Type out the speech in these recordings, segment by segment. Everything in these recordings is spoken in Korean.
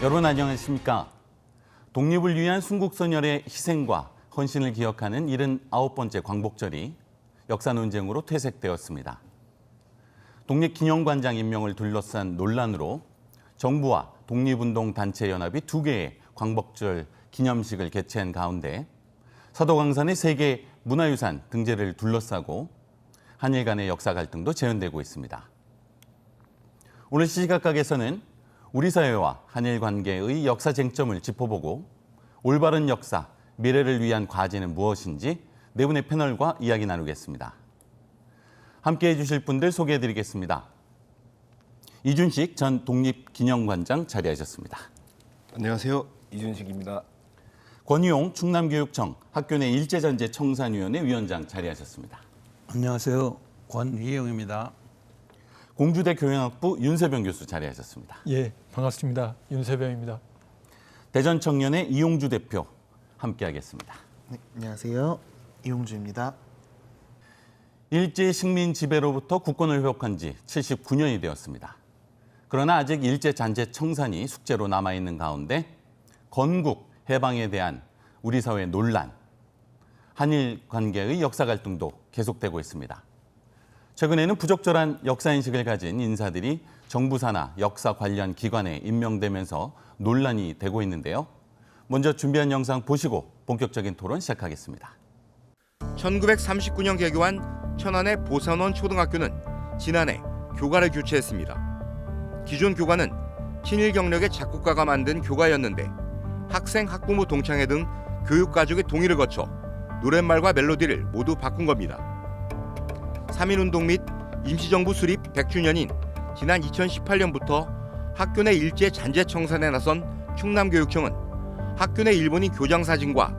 여러분 안녕하십니까? 독립을 위한 순국선열의 희생과 헌신을 기억하는 79번째 광복절이 역사 논쟁으로 퇴색되었습니다. 독립기념관장 임명을 둘러싼 논란으로 정부와 독립운동단체연합이 2개의 광복절 기념식을 개최한 가운데 서도광산의 세계 문화유산 등재를 둘러싸고 한일 간의 역사 갈등도 재현되고 있습니다. 오늘 시시각각에서는 우리 사회와 한일 관계의 역사 쟁점을 짚어보고 올바른 역사, 미래를 위한 과제는 무엇인지 네 분의 패널과 이야기 나누겠습니다. 함께해 주실 분들 소개해드리겠습니다. 이준식 전 독립기념관장 자리하셨습니다. 안녕하세요. 이준식입니다. 권유용 충남교육청 학교 내 일제잔재 청산위원회 위원장 자리하셨습니다. 안녕하세요. 권희영입니다. 공주대 교양학부 윤세병 교수 자리하셨습니다. 예, 반갑습니다. 윤세병입니다. 대전 청년의 이용주 대표 함께하겠습니다. 네, 안녕하세요. 이용주입니다. 일제 식민 지배로부터 국권을 회복한 지 79년이 되었습니다. 그러나 아직 일제 잔재 청산이 숙제로 남아있는 가운데 건국, 해방에 대한 우리 사회의 논란, 한일 관계의 역사 갈등도 계속되고 있습니다. 최근에는 부적절한 역사인식을 가진 인사들이 정부 산하 역사 관련 기관에 임명되면서 논란이 되고 있는데요. 먼저 준비한 영상 보시고 본격적인 토론 시작하겠습니다. 1939년 개교한 천안의 보선원 초등학교는 지난해 교과를 교체했습니다. 기존 교과는 친일 경력의 작곡가가 만든 교과였는데 학생, 학부모 동창회 등 교육가족의 동의를 거쳐 노랫말과 멜로디를 모두 바꾼 겁니다. 3.1운동 및 임시정부 수립 100주년인 지난 2018년부터 학교 내 일제 잔재 청산에 나선 충남교육청은 학교 내 일본인 교장 사진과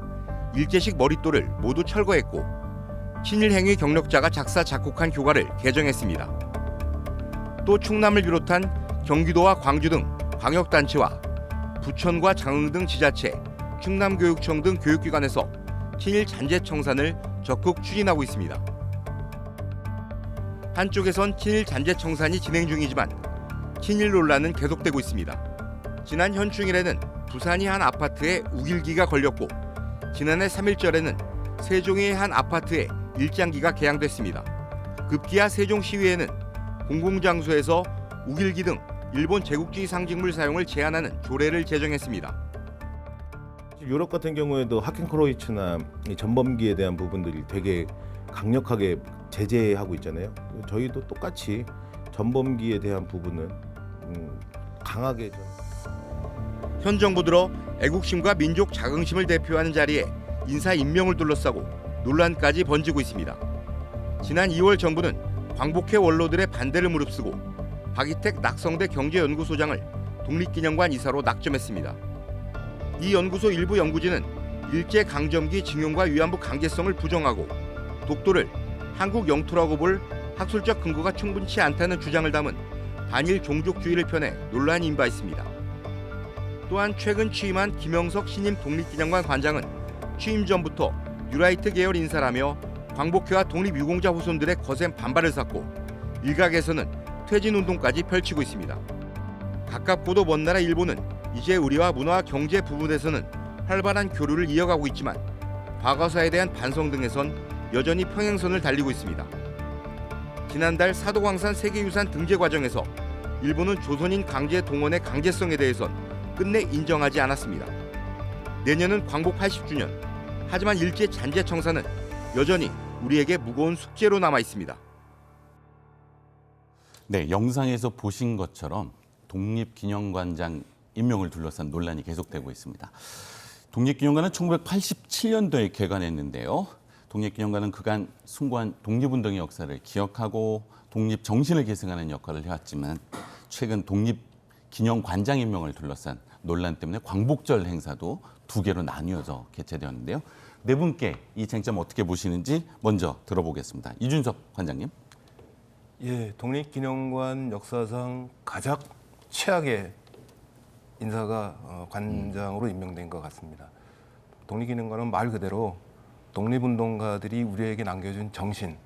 일제식 머릿돌을 모두 철거했고 친일 행위 경력자가 작사 작곡한 교과를 개정했습니다. 또 충남을 비롯한 경기도와 광주 등 광역단체와 부천과 장흥 등 지자체, 충남교육청 등 교육기관에서 친일 잔재 청산을 적극 추진하고 있습니다. 한쪽에선 친일 잔재 청산이 진행 중이지만 친일 논란은 계속되고 있습니다. 지난 현충일에는 부산이 한 아파트에 우길기가 걸렸고 지난해 3.1절에는 세종의 한 아파트에 일장기가 개양됐습니다. 급기야 세종 시위에는 공공장소에서 우길기 등 일본 제국주의 상징물 사용을 제한하는 조례를 제정했습니다. 유럽 같은 경우에도 하켄크로이츠나 전범기에 대한 부분들이 되게 강력하게 제재하고 있잖아요. 저희도 똑같이 전범기에 대한 부분은 강하게 현 정부 들어 애국심과 민족 자긍심을 대표하는 자리에 인사 임명을 둘러싸고 논란까지 번지고 있습니다. 지난 2월 정부는 광복회 원로들의 반대를 무릅쓰고 박이택 낙성대 경제연구소장을 독립기념관 이사로 낙점했습니다. 이 연구소 일부 연구진은 일제강점기 징용과 위안부 강제성을 부정하고 독도를 한국 영토라고 볼 학술적 근거가 충분치 않다는 주장을 담은 반일 종족주의를 펴내 논란이 인바했습니다. 또한 최근 취임한 김영석 신임 독립기념관 관장은 취임 전부터 뉴라이트 계열 인사라며 광복회와 독립유공자 후손들의 거센 반발을 샀고 일각에서는 퇴진운동까지 펼치고 있습니다. 가깝고도 먼 나라 일본은 이제 우리와 문화, 경제 부분에서는 활발한 교류를 이어가고 있지만 과거사에 대한 반성 등에선 여전히 평행선을 달리고 있습니다. 지난달 사도광산 세계유산 등재 과정에서 일본은 조선인 강제 동원의 강제성에 대해선 끝내 인정하지 않았습니다. 내년은 광복 80주년. 하지만 일제 잔재 청산은 여전히 우리에게 무거운 숙제로 남아 있습니다. 네, 영상에서 보신 것처럼 독립기념관장 임명을 둘러싼 논란이 계속되고 있습니다. 독립기념관은 1987년도에 개관했는데요. 독립기념관은 그간 숭고한 독립운동의 역사를 기억하고 독립정신을 계승하는 역할을 해왔지만 최근 독립기념관장 임명을 둘러싼 논란 때문에 광복절 행사도 2개로 나뉘어서 개최되었는데요. 네 분께 이 쟁점 어떻게 보시는지 먼저 들어보겠습니다. 이준석 관장님. 예, 독립기념관 역사상 가장 최악의 인사가 관장으로 임명된 것 같습니다. 독립기념관은 말 그대로 독립운동가들이 우리에게 남겨준 정신,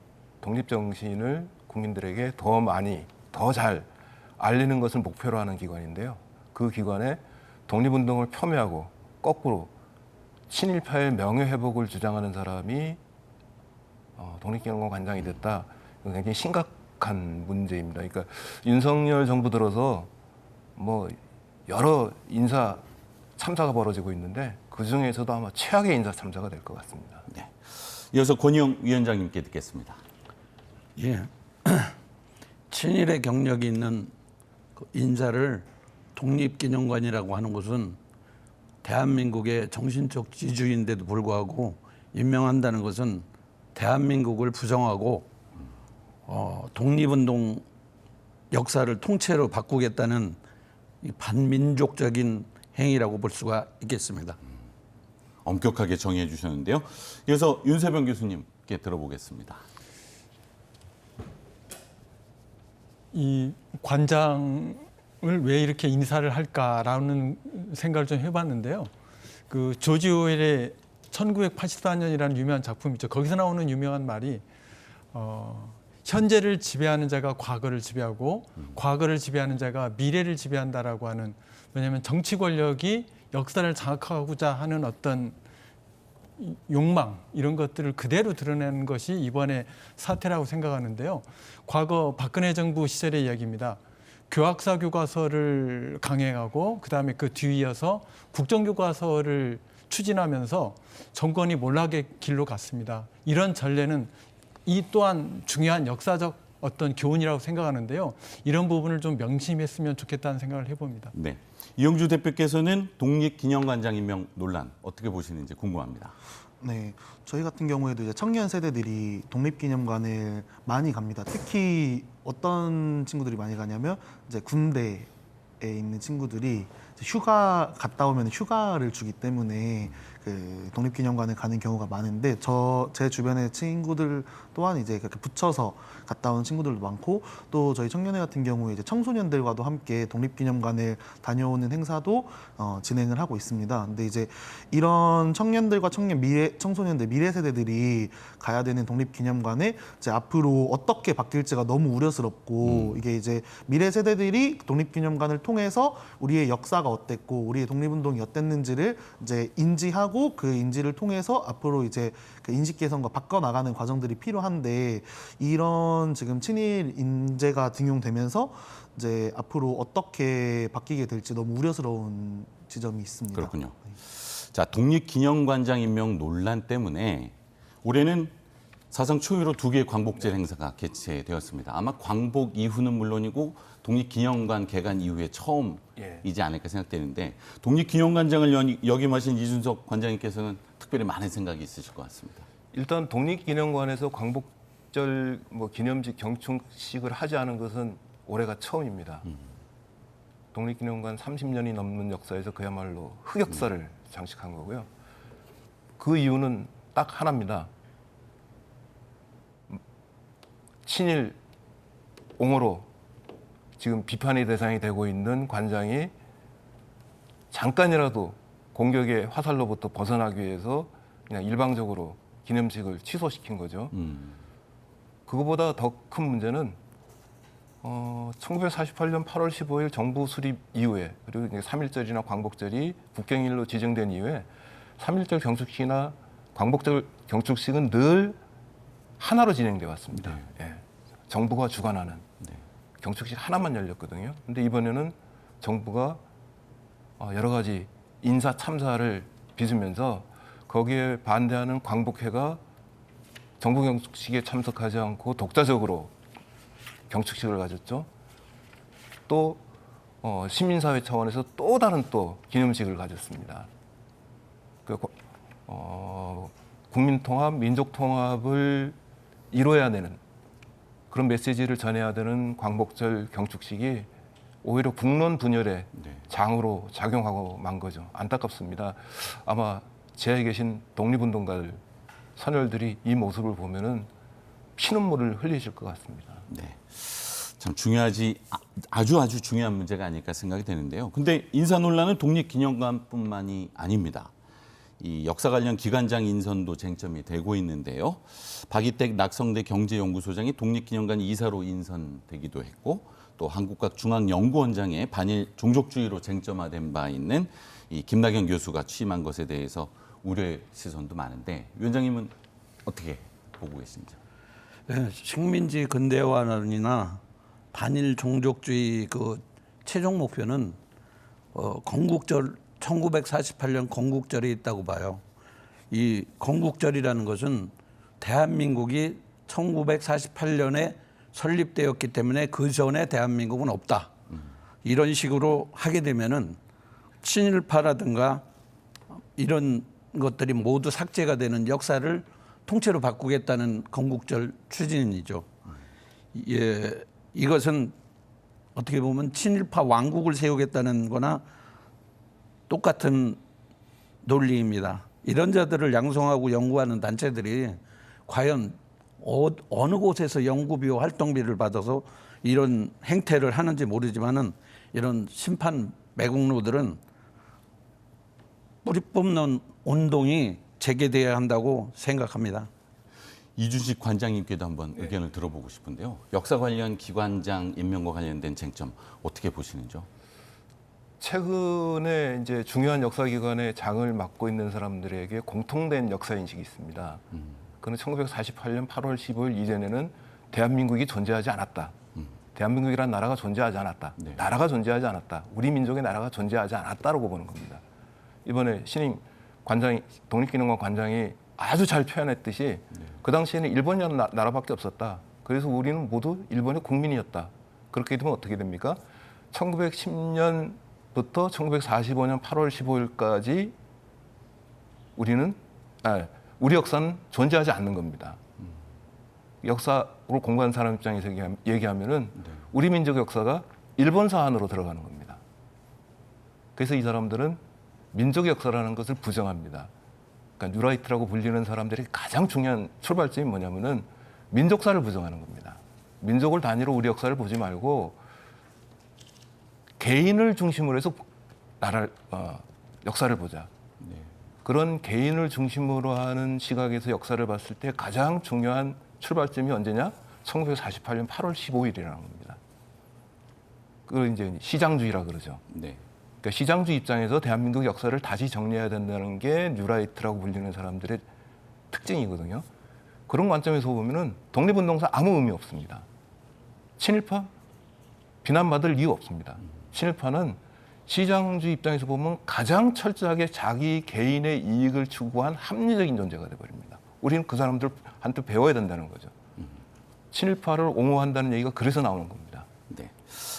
독립정신을 국민들에게 더 많이, 더 잘 알리는 것을 목표로 하는 기관인데요. 그 기관에 독립운동을 폄훼하고 거꾸로 친일파의 명예회복을 주장하는 사람이 독립기념관 관장이 됐다. 이건 굉장히 심각한 문제입니다. 그러니까 윤석열 정부 들어서 뭐 여러 인사 참사가 벌어지고 있는데 그 중에서도 아마 최악의 인사 참사가 될 것 같습니다. 네. 이어서 권희영 위원장님께 듣겠습니다. 예. 친일의 경력이 있는 그 인사를 독립기념관이라고 하는 것은 대한민국의 정신적 지주인데도 불구하고 임명한다는 것은 대한민국을 부정하고 독립운동 역사를 통째로 바꾸겠다는 이 반민족적인 행위라고 볼 수가 있겠습니다. 엄격하게 정의해 주셨는데요. 이어서 윤세병 교수님께 들어보겠습니다. 이 관장을 왜 이렇게 인사를 할까라는 생각을 좀 해봤는데요. 그 조지 오웰의 1984년이라는 유명한 작품이 있죠. 거기서 나오는 유명한 말이 현재를 지배하는 자가 과거를 지배하고 과거를 지배하는 자가 미래를 지배한다라고 하는, 왜냐하면 정치 권력이 역사를 장악하고자 하는 어떤 욕망 이런 것들을 그대로 드러내는 것이 이번에 사태라고 생각하는데요. 과거 박근혜 정부 시절의 이야기입니다. 교학사 교과서를 강행하고 그다음에 그 뒤이어서 국정교과서를 추진하면서 정권이 몰락의 길로 갔습니다. 이런 전례는 이 또한 중요한 역사적 어떤 교훈이라고 생각하는데요. 이런 부분을 좀 명심했으면 좋겠다는 생각을 해봅니다. 네. 이용주 대표께서는 독립기념관장 임명 논란 어떻게 보시는지 궁금합니다. 네, 저희 같은 경우에도 이제 청년 세대들이 독립기념관을 많이 갑니다. 특히 어떤 친구들이 많이 가냐면 이제 군대에 있는 친구들이 이제 휴가 갔다 오면 휴가를 주기 때문에 그 독립기념관을 가는 경우가 많은데 제 주변의 친구들 또한 이제 그렇게 붙여서 갔다 온 친구들도 많고, 또 저희 청년회 같은 경우에 이제 청소년들과도 함께 독립기념관을 다녀오는 행사도 진행을 하고 있습니다. 근데 이제 이런 청년들과 청소년들 미래 세대들이 가야 되는 독립기념관에 이제 앞으로 어떻게 바뀔지가 너무 우려스럽고, 이게 이제 미래 세대들이 독립기념관을 통해서 우리의 역사가 어땠고 우리의 독립운동이 어땠는지를 이제 인지하고 그 인지를 통해서 앞으로 이제 그 인식 개선과 바꿔 나가는 과정들이 필요한데, 이런 지금 친일 인재가 등용되면서 이제 앞으로 어떻게 바뀌게 될지 너무 우려스러운 지점이 있습니다. 그렇군요. 자, 독립기념관장 임명 논란 때문에 올해는 사상 초유로 2개의 광복절 행사가 개최되었습니다. 아마 광복 이후는 물론이고 독립기념관 개관 이후에 처음이지 않을까 생각되는데, 독립기념관장을 역임하신 이준석 관장님께서는 특별히 많은 생각이 있으실 것 같습니다. 일단 독립기념관에서 광복절 기념식 경축식을 하지 않은 것은 올해가 처음입니다. 독립기념관 30년이 넘는 역사에서 그야말로 흑역사를 장식한 거고요. 그 이유는 딱 하나입니다. 친일 옹호로 지금 비판의 대상이 되고 있는 관장이 잠깐이라도 공격의 화살로부터 벗어나기 위해서 그냥 일방적으로 기념식을 취소시킨 거죠. 그거보다 더 큰 문제는 1948년 8월 15일 정부 수립 이후에, 그리고 이제 3.1절이나 광복절이 국경일로 지정된 이후에 3.1절 경축식이나 광복절 경축식은 늘 하나로 진행돼 왔습니다. 네. 예. 정부가 주관하는 경축식 하나만 열렸거든요. 근데 이번에는 정부가 여러 가지 인사 참사를 빚으면서 거기에 반대하는 광복회가 정부 경축식에 참석하지 않고 독자적으로 경축식을 가졌죠. 또 시민사회 차원에서 또 다른 기념식을 가졌습니다. 국민통합, 민족통합을 이뤄야 되는 그런 메시지를 전해야 되는 광복절 경축식이 오히려 국론 분열의 장으로 작용하고 만 거죠. 안타깝습니다. 아마 제에 계신 독립운동가들, 선열들이 이 모습을 보면은 피눈물을 흘리실 것 같습니다. 네, 참 중요하지, 아주 중요한 문제가 아닐까 생각이 되는데요. 근데 인사 논란은 독립기념관뿐만이 아닙니다. 이 역사 관련 기관장 인선도 쟁점이 되고 있는데요. 박이택 낙성대 경제연구소장이 독립기념관 이사로 인선되기도 했고 또 한국학 중앙연구원장의 반일 종족주의로 쟁점화된 바 있는 이 김낙연 교수가 취임한 것에 대해서 우려의 시선도 많은데 위원장님은 어떻게 보고 계신지? 네, 식민지 근대화론이나 반일 종족주의 그 최종 목표는 건국절 1948년 건국절에 있다고 봐요. 이 건국절이라는 것은 대한민국이 1948년에 설립되었기 때문에 그 전에 대한민국은 없다. 이런 식으로 하게 되면은 친일파라든가 이런 것들이 모두 삭제가 되는 역사를 통째로 바꾸겠다는 건국절 추진이죠. 예, 이것은 어떻게 보면 친일파 왕국을 세우겠다는 거나 똑같은 논리입니다. 이런 자들을 양성하고 연구하는 단체들이 과연 어느 곳에서 연구비와 활동비를 받아서 이런 행태를 하는지 모르지만은 이런 심판 매국노들은 뿌리 뽑는 운동이 재개돼야 한다고 생각합니다. 이준식 관장님께도 한번 의견을 들어보고 싶은데요. 역사 관련 기관장 임명과 관련된 쟁점 어떻게 보시는지요? 최근에 이제 중요한 역사기관의 장을 맡고 있는 사람들에게 공통된 역사 인식이 있습니다. 그는 1948년 8월 15일 이전에는 대한민국이 존재하지 않았다. 대한민국이라는 나라가 존재하지 않았다. 네. 나라가 존재하지 않았다. 우리 민족의 나라가 존재하지 않았다라고 보는 겁니다. 이번에 신임 관장이 독립기념관 관장이 아주 잘 표현했듯이 그 당시에는 일본이라는 나라밖에 없었다. 그래서 우리는 모두 일본의 국민이었다. 그렇게 되면 어떻게 됩니까? 1910년부터 1945년 8월 15일까지 우리 역사는 존재하지 않는 겁니다. 역사로 공부한 사람 입장에서 얘기하면은 우리 민족 역사가 일본사 안으로 들어가는 겁니다. 그래서 이 사람들은 민족 역사라는 것을 부정합니다. 그러니까 뉴라이트라고 불리는 사람들이 가장 중요한 출발점이 뭐냐면은 민족사를 부정하는 겁니다. 민족을 단위로 우리 역사를 보지 말고 개인을 중심으로 해서 역사를 보자. 그런 개인을 중심으로 하는 시각에서 역사를 봤을 때 가장 중요한 출발점이 언제냐? 1948년 8월 15일이라는 겁니다. 그걸 이제 시장주의라 그러죠. 네. 그러니까 시장주의 입장에서 대한민국 역사를 다시 정리해야 된다는 게 뉴라이트라고 불리는 사람들의 특징이거든요. 그런 관점에서 보면은 독립운동사 아무 의미 없습니다. 친일파 비난받을 이유 없습니다. 친일파는 시장주의 입장에서 보면 가장 철저하게 자기 개인의 이익을 추구한 합리적인 존재가 돼버립니다. 우리는 그 사람들한테 배워야 된다는 거죠. 친일파를 옹호한다는 얘기가 그래서 나오는 겁니다. 네.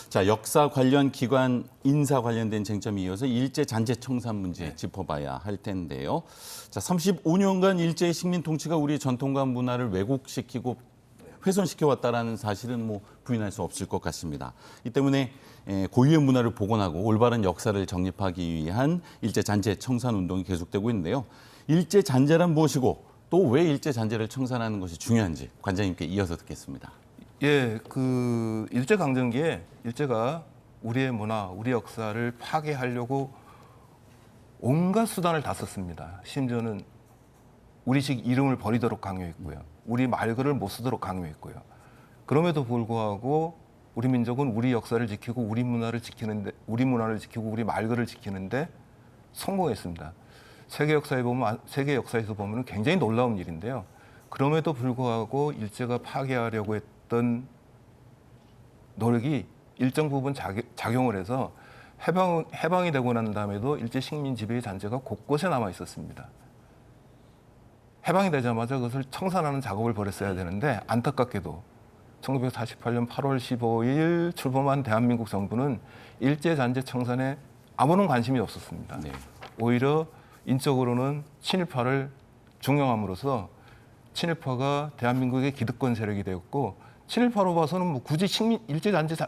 자, 역사 관련 기관 인사 관련된 쟁점이 이어서 일제 잔재 청산 문제 짚어봐야 할 텐데요. 자, 35년간 일제의 식민 통치가 우리 전통과 문화를 왜곡시키고 훼손시켜 왔다라는 사실은 뭐 부인할 수 없을 것 같습니다. 이 때문에 고유의 문화를 복원하고 올바른 역사를 정립하기 위한 일제 잔재 청산 운동이 계속되고 있는데요. 일제 잔재란 무엇이고 또 왜 일제 잔재를 청산하는 것이 중요한지 관장님께 이어서 듣겠습니다. 예, 그 일제 강점기에 일제가 우리의 문화, 우리 역사를 파괴하려고 온갖 수단을 다 썼습니다. 심지어는 우리식 이름을 버리도록 강요했고요. 우리 말글을 못 쓰도록 강요했고요. 그럼에도 불구하고 우리 민족은 우리 역사를 지키고 우리 문화를 지키고 우리 말글을 지키는데 성공했습니다. 세계 역사에서 보면 굉장히 놀라운 일인데요. 그럼에도 불구하고 일제가 파괴하려고 했던 노력이 일정 부분 작용을 해서 해방이 되고 난 다음에도 일제 식민 지배의 잔재가 곳곳에 남아 있었습니다. 해방이 되자마자 그것을 청산하는 작업을 벌였어야 되는데 안타깝게도 1948년 8월 15일 출범한 대한민국 정부는 일제 잔재 청산에 아무런 관심이 없었습니다. 네. 오히려 인적으로는 친일파를 중용함으로써 친일파가 대한민국의 기득권 세력이 되었고 친일파로 봐서는 뭐 굳이 일제 잔재를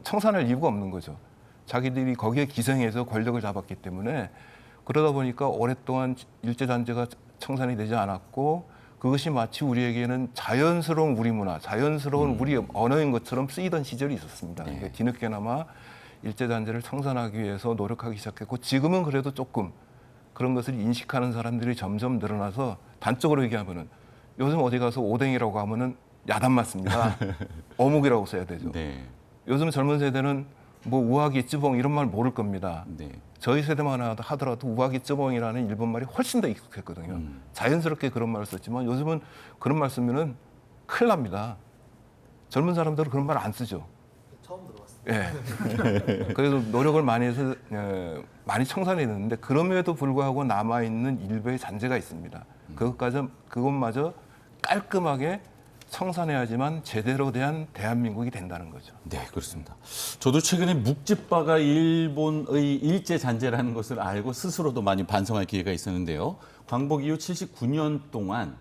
청산할 이유가 없는 거죠. 자기들이 거기에 기생해서 권력을 잡았기 때문에 그러다 보니까 오랫동안 일제 잔재가 청산이 되지 않았고 그것이 마치 우리에게는 자연스러운 우리 문화, 자연스러운 우리 언어인 것처럼 쓰이던 시절이 있었습니다. 네. 그러니까 뒤늦게나마 일제 잔재를 청산하기 위해서 노력하기 시작했고 지금은 그래도 조금 그런 것을 인식하는 사람들이 점점 늘어나서 단적으로 얘기하면은 요즘 어디 가서 오뎅이라고 하면은 야단 맞습니다. 어묵이라고 써야 되죠. 네. 요즘 젊은 세대는 뭐 우아기 쯔봉 이런 말 모를 겁니다. 네. 저희 세대만 하더라도 우아기 쯔봉이라는 일본 말이 훨씬 더 익숙했거든요. 자연스럽게 그런 말을 썼지만 요즘은 그런 말 쓰면은 큰일 납니다. 젊은 사람들은 그런 말 안 쓰죠. 처음 들어봤어요. 예. 그래서 노력을 많이 해서 많이 청산했는데 그럼에도 불구하고 남아 있는 일부의 잔재가 있습니다. 그것마저 깔끔하게 청산해야지만 제대로 된 대한민국이 된다는 거죠. 네, 그렇습니다. 저도 최근에 묵찌빠가 일본의 일제 잔재라는 것을 알고 스스로도 많이 반성할 기회가 있었는데요. 광복 이후 79년 동안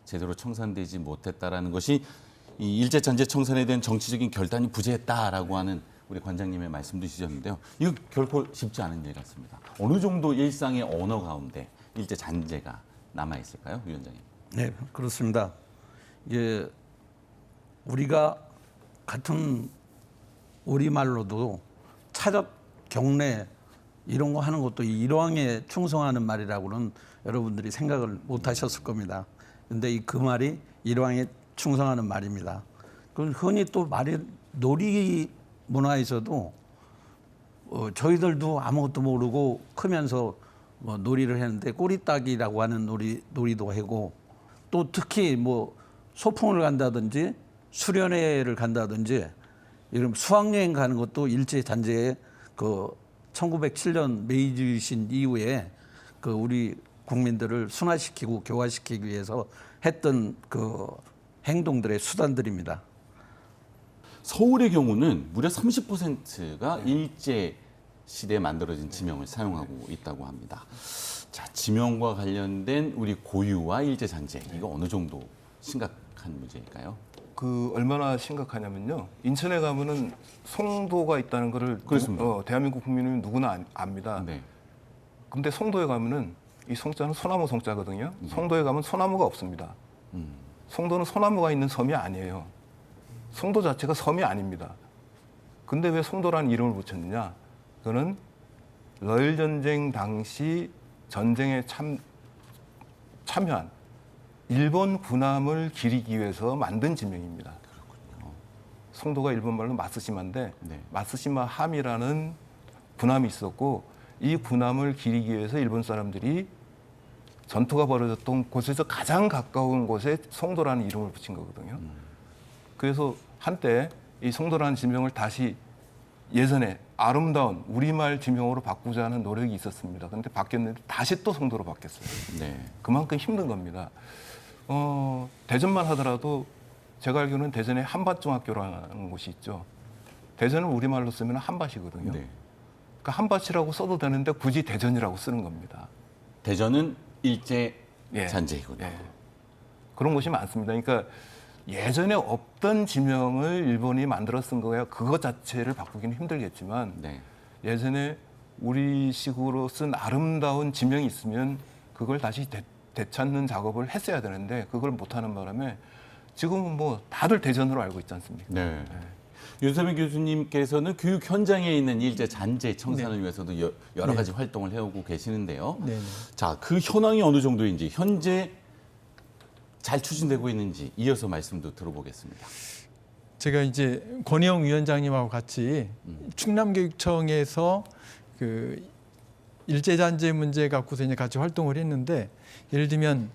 제대로 청산되지 못했다라는 것이 이 일제 잔재 청산에 대한 정치적인 결단이 부재했다라고 하는 우리 관장님의 말씀도 주셨는데요. 이거 결코 쉽지 않은 일 같습니다. 어느 정도 일상의 언어 가운데 일제 잔재가 남아 있을까요, 위원장님? 네, 그렇습니다. 이게 우리가 같은 우리말로도 차적, 경례 이런 거 하는 것도 일왕에 충성하는 말이라고는 여러분들이 생각을 못 하셨을 겁니다. 근데 그 말이 일왕에 충성하는 말입니다. 그 흔히 또 말이 놀이 문화에서도 저희들도 아무것도 모르고 크면서 뭐 놀이를 했는데 꼬리따기라고 하는 놀이도 하고 또 특히 뭐 소풍을 간다든지 수련회를 간다든지 이런 수학여행 가는 것도 일제 잔재에 그 1907년 메이지 유신 이후에 그 우리 국민들을 순화시키고 교화시키기 위해서 했던 그 행동들의 수단들입니다. 서울의 경우는 무려 30%가 일제 시대에 만들어진 지명을 사용하고 있다고 합니다. 자, 지명과 관련된 우리 고유와 일제 잔재, 이거 어느 정도 심각한 문제일까요? 얼마나 심각하냐면요. 인천에 가면은 송도가 있다는 거를 그렇습니다. 대한민국 국민은 누구나 압니다. 네. 근데 송도에 가면은 이 송자는 소나무 송자거든요. 송도에 가면 소나무가 없습니다. 송도는 소나무가 있는 섬이 아니에요. 송도 자체가 섬이 아닙니다. 근데 왜 송도라는 이름을 붙였느냐? 그거는 러일 전쟁 당시 전쟁에 참여한 일본 군함을 기리기 위해서 만든 지명입니다. 그렇군요. 송도가 일본 말로 마쓰시마인데 네. 마쓰시마 함이라는 군함이 있었고 이 군함을 기리기 위해서 일본 사람들이 전투가 벌어졌던 곳에서 가장 가까운 곳에 송도라는 이름을 붙인 거거든요. 그래서 한때 이 송도라는 지명을 다시 예전에 아름다운 우리말 지명으로 바꾸자는 노력이 있었습니다. 그런데 바뀌었는데 다시 또 송도로 바뀌었어요. 네. 그만큼 힘든 겁니다. 대전만 하더라도 제가 알기로는 대전에 한밭중학교라는 곳이 있죠. 대전은 우리말로 쓰면 한밭이거든요. 네. 그러니까 한밭이라고 써도 되는데 굳이 대전이라고 쓰는 겁니다. 대전은 일제 예. 잔재이군요. 예. 그런 곳이 많습니다. 그러니까 예전에 없던 지명을 일본이 만들어 쓴 거야. 그것 자체를 바꾸기는 힘들겠지만 네. 예전에 우리식으로 쓴 아름다운 지명이 있으면 그걸 다시 되찾는 작업을 했어야 되는데 그걸 못하는 바람에 지금은 뭐 다들 대전으로 알고 있지 않습니까? 네. 윤석열 교수님께서는 교육 현장에 있는 일제 잔재 청산을 위해서도 여러 가지 활동을 해오고 계시는데요. 네. 자, 그 현황이 어느 정도인지 현재 잘 추진되고 있는지 이어서 말씀도 들어보겠습니다. 제가 이제 권혜영 위원장님하고 같이 충남교육청에서 그 일제잔재 문제 갖고서 이제 같이 활동을 했는데 예를 들면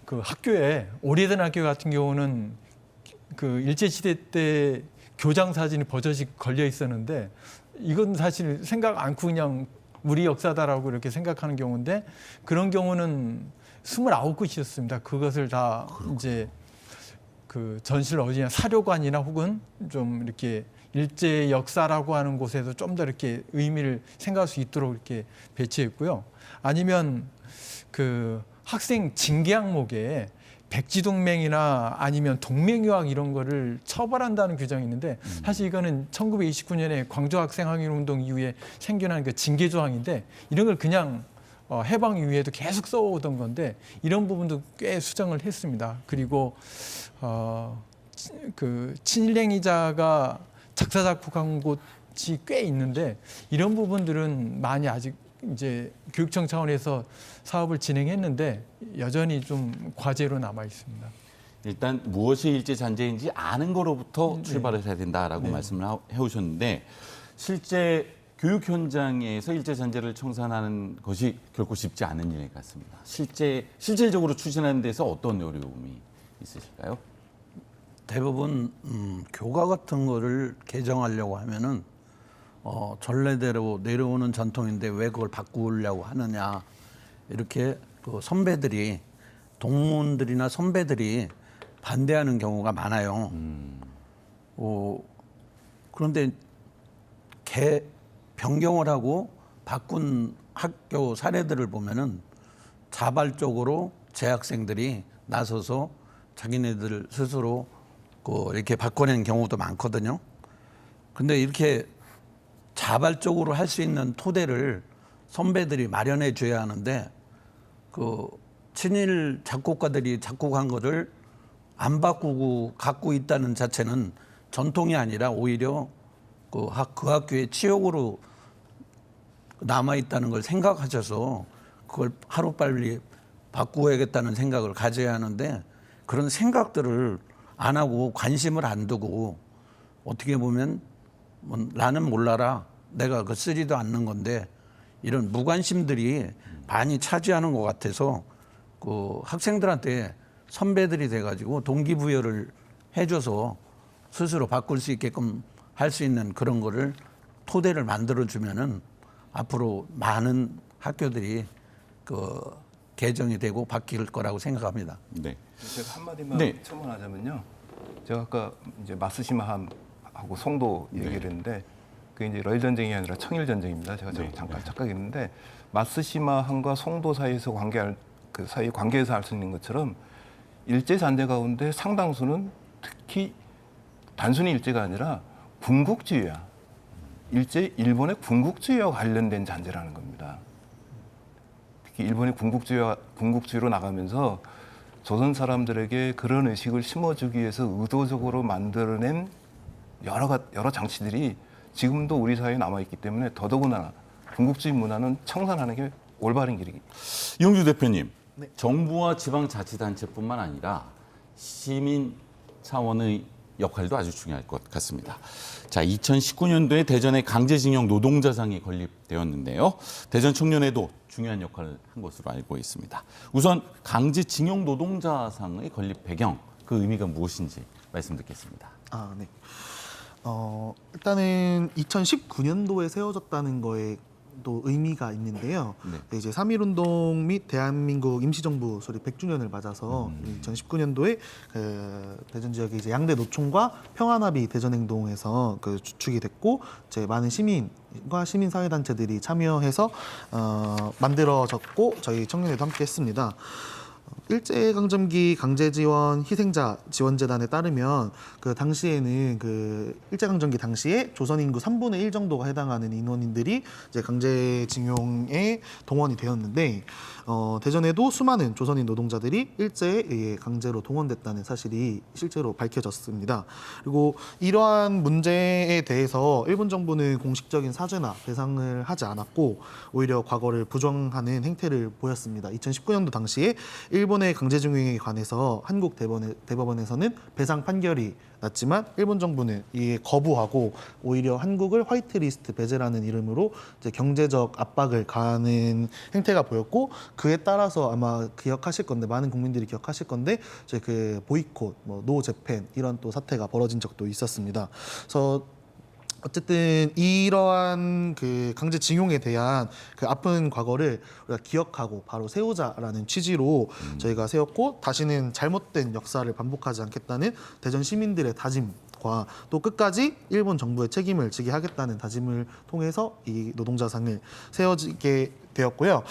그 학교에 오래된 학교 같은 경우는 그 일제시대 때 교장 사진이 버젓이 걸려 있었는데 이건 사실 생각 않고 그냥 우리 역사다라고 이렇게 생각하는 경우인데 그런 경우는 29곳이었습니다. 그것을 다 이제 그 전시를 어디냐 사료관이나 혹은 좀 이렇게 일제 역사라고 하는 곳에서 좀 더 이렇게 의미를 생각할 수 있도록 이렇게 배치했고요. 아니면 그 학생 징계 항목에 백지동맹이나 아니면 동맹유학 이런 거를 처벌한다는 규정이 있는데 사실 이거는 1929년에 광주학생항일운동 이후에 생겨난 그 징계 조항인데 이런 걸 그냥 해방 이후에도 계속 써오던 건데 이런 부분도 꽤 수정을 했습니다. 그리고 그 친일행위자가 작사 작곡한 곳이 꽤 있는데 이런 부분들은 많이 아직 이제 교육청 차원에서 사업을 진행했는데 여전히 좀 과제로 남아 있습니다. 일단 무엇이 일제 잔재인지 아는 거로부터 출발을 해야 된다라고 말씀을 해오셨는데 실제 교육 현장에서 일제 잔재를 청산하는 것이 결코 쉽지 않은 일 같습니다. 실질적으로 추진하는 데서 어떤 어려움이 있으실까요? 대부분 교과 같은 거를 개정하려고 하면은 전례대로 내려오는 전통인데 왜 그걸 바꾸려고 하느냐 이렇게 그 선배들이 동문들이나 선배들이 반대하는 경우가 많아요. 그런데 변경을 하고 바꾼 학교 사례들을 보면은 자발적으로 재학생들이 나서서 자기네들 스스로 이렇게 바꿔낸 경우도 많거든요. 근데 이렇게 자발적으로 할 수 있는 토대를 선배들이 마련해 줘야 하는데 그 친일 작곡가들이 작곡한 거를 안 바꾸고 갖고 있다는 자체는 전통이 아니라 오히려 그 학교의 치욕으로 남아 있다는 걸 생각하셔서 그걸 하루빨리 바꾸어야겠다는 생각을 가져야 하는데 그런 생각들을 안 하고 관심을 안 두고 어떻게 보면 나는 몰라라 내가 그 쓰지도 않는 건데 이런 무관심들이 많이 차지하는 것 같아서 그 학생들한테 선배들이 돼가지고 동기부여를 해줘서 스스로 바꿀 수 있게끔 할 수 있는 그런 거를 토대를 만들어주면은 앞으로 많은 학교들이 그 개정이 되고 바뀔 거라고 생각합니다. 네. 제가 한마디만 네. 첨언하자면요. 제가 아까 이제 마쓰시마함하고 송도 얘기를 했는데 그게 이제 러일 전쟁이 아니라 청일 전쟁입니다. 제가 잠깐 착각했는데 마쓰시마함과 송도 사이에서 관계에서 알 수 있는 것처럼 일제 잔재 가운데 상당수는 특히 단순히 일제가 아니라 군국주의야. 일본의 군국주의와 관련된 잔재라는 겁니다. 특히 일본의 군국주의로 나가면서 조선 사람들에게 그런 의식을 심어주기 위해서 의도적으로 만들어낸 여러 장치들이 지금도 우리 사회에 남아있기 때문에 더더구나 군국주의 문화는 청산하는 게 올바른 길이기. 이용주 대표님, 네. 정부와 지방자치단체뿐만 아니라 시민 차원의 역할도 아주 중요할 것 같습니다. 자, 2019년도에 대전에 강제징용 노동자상이 건립되었는데요. 대전 청년회도 중요한 역할을 한 것으로 알고 있습니다. 우선 강제징용 노동자상의 건립 배경, 그 의미가 무엇인지 말씀 듣겠습니다. 네. 일단은 2019년도에 세워졌다는 거에 또 의미가 있는데요. 네. 이제 3.1운동 및 대한민국 임시정부 수립 100주년을 맞아서 2019년도에 대전 지역의 이제 양대 노총과 평화합의 대전행동에서 주축이 됐고 이제 많은 시민과 시민사회단체들이 참여해서 만들어졌고 저희 청년회도 함께했습니다. 일제강점기 강제지원 희생자 지원재단에 따르면 그 당시에는 그 일제강점기 당시에 조선 인구 3분의 1 정도가 해당하는 인원인들이 이제 강제징용에 동원이 되었는데 대전에도 수많은 조선인 노동자들이 일제에 의해 강제로 동원됐다는 사실이 실제로 밝혀졌습니다. 그리고 이러한 문제에 대해서 일본 정부는 공식적인 사죄나 배상을 하지 않았고 오히려 과거를 부정하는 행태를 보였습니다. 2019년도 당시에 일본의 강제징용에 관해서 한국 대법원에서는 배상 판결이 났지만 일본 정부는 이에 거부하고 오히려 한국을 화이트리스트 배제라는 이름으로 이제 경제적 압박을 가하는 행태가 보였고 그에 따라서 아마 기억하실 건데 많은 국민들이 기억하실 건데 이제 그 보이콧, 노 재팬 이런 또 사태가 벌어진 적도 있었습니다. 그래서 어쨌든 이러한 그 강제징용에 대한 그 아픈 과거를 우리가 기억하고 바로 세우자라는 취지로 저희가 세웠고 다시는 잘못된 역사를 반복하지 않겠다는 대전 시민들의 다짐과 또 끝까지 일본 정부의 책임을 지게 하겠다는 다짐을 통해서 이 노동자상을 세워지게 되었고요.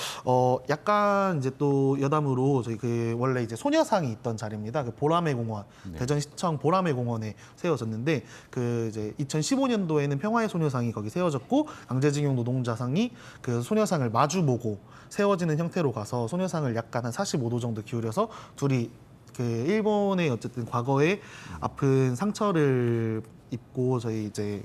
약간 이제 또 여담으로 저희 그 원래 이제 소녀상이 있던 자리입니다. 그 보라매 공원, 대전시청 보라매 공원에 세워졌는데 그 이제 2015년도에는 평화의 소녀상이 거기 세워졌고 강제징용 노동자상이 그 소녀상을 마주보고 세워지는 형태로 가서 소녀상을 약간 한 45도 정도 기울여서 둘이 그 일본의 어쨌든 과거에 아픈 상처를 입고 저희 이제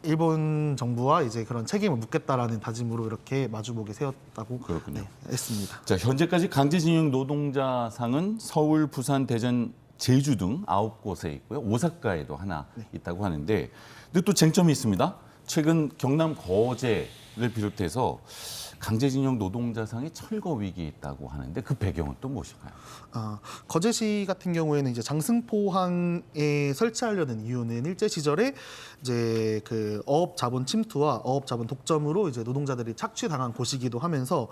일본 정부와 이제 그런 책임을 묻겠다라는 다짐으로 이렇게 마주보게 세웠다고 그렇군요. 했습니다. 자, 현재까지 강제징용 노동자상은 서울, 부산, 대전, 제주 등 9곳에 있고요. 오사카에도 하나 있다고 하는데, 근데 또 쟁점이 있습니다. 최근 경남 거제를 비롯해서 강제징용 노동자상이 철거 위기에 있다고 하는데 그 배경은 또 무엇인가요? 거제시 같은 경우에는 이제 장승포항에 설치하려는 이유는 일제 시절에 이제 그 어업 자본 침투와 어업 자본 독점으로 이제 노동자들이 착취당한 곳이기도 하면서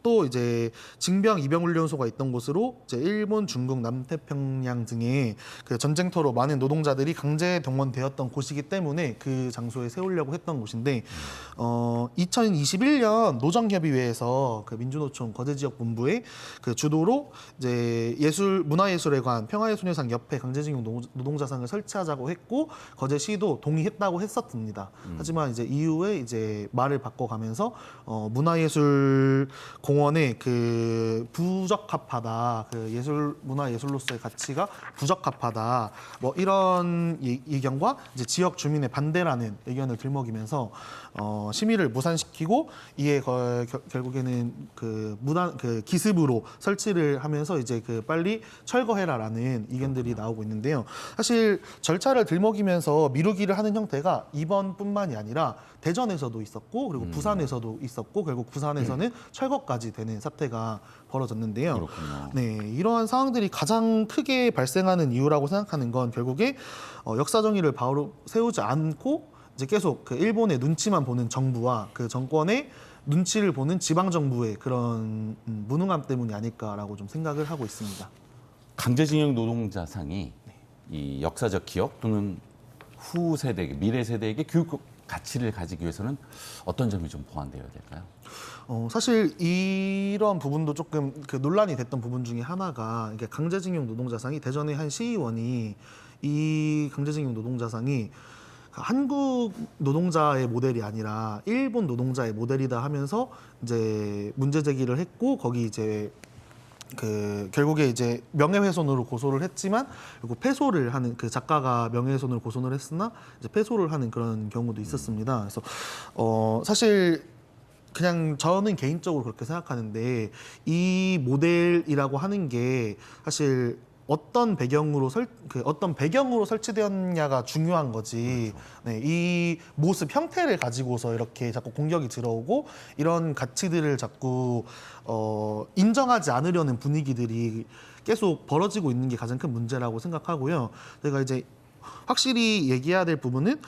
또 이제 징병 입영 훈련소가 있던 곳으로 이제 일본, 중국, 남태평양 등의 그 전쟁터로 많은 노동자들이 강제 동원되었던 곳이기 때문에 그 장소에 세우려고 했던 곳인데 2021년 노정협의회에서 그 민주노총 거제 지역 본부의 그 주도로 이제 문화예술회관 평화의소녀상 옆에 강제징용 노동자상을 설치하자고 했고 거제시도 동의했다고 했었습니다. 하지만 이제 이후에 이제 말을 바꿔가면서 문화예술 공원에 그 부적합하다, 그 문화예술로서의 가치가 부적합하다, 뭐 이런 의견과 이제 지역 주민의 반대라는 의견을 들먹이면서 심의를 무산시키고 이에 결국에는 그 기습으로 설치를 하면서 이제 그 빨리 철거해라라는 의견들이 나오고 있는데요. 사실 절차를 들먹이면서 미루기를 하는 형태가 이번뿐만이 아니라 대전에서도 있었고 그리고 부산에서도 있었고 결국 부산에서는 철거까지 되는 사태가 벌어졌는데요. 그렇군요. 네, 이러한 상황들이 가장 크게 발생하는 이유라고 생각하는 건 결국에 역사 정의를 바로 세우지 않고 이제 계속 그 일본의 눈치만 보는 정부와 그 정권의 눈치를 보는 지방 정부의 그런 무능함 때문이 아닐까라고 좀 생각을 하고 있습니다. 강제징용 노동자상이 이 역사적 기억 또는 후 세대에게, 미래 세대에게 교육 가치를 가지기 위해서는 어떤 점이 좀 보완되어야 될까요? 사실 이런 부분도 조금 그 논란이 됐던 부분 중에 하나가 이게 강제징용 노동자상이 대전의 한 시의원이 이 강제징용 노동자상이 한국 노동자의 모델이 아니라 일본 노동자의 모델이다 하면서 이제 문제 제기를 했고 거기 이제 그 결국에 이제 명예훼손으로 고소를 했지만 그리고 패소를 하는 그 작가가 명예훼손으로 고소를 했으나 이제 패소를 하는 그런 경우도 있었습니다. 그래서 사실 그냥 저는 개인적으로 그렇게 생각하는데 이 모델이라고 하는 게 사실 어떤 배경으로 설치되었냐가 중요한 거지. 네, 이 모습 형태를 가지고서 이렇게 자꾸 공격이 들어오고 이런 가치들을 자꾸 인정하지 않으려는 분위기들이 계속 벌어지고 있는 게 가장 큰 문제라고 생각하고요. 제가 이제 확실히 얘기해야 될 부분은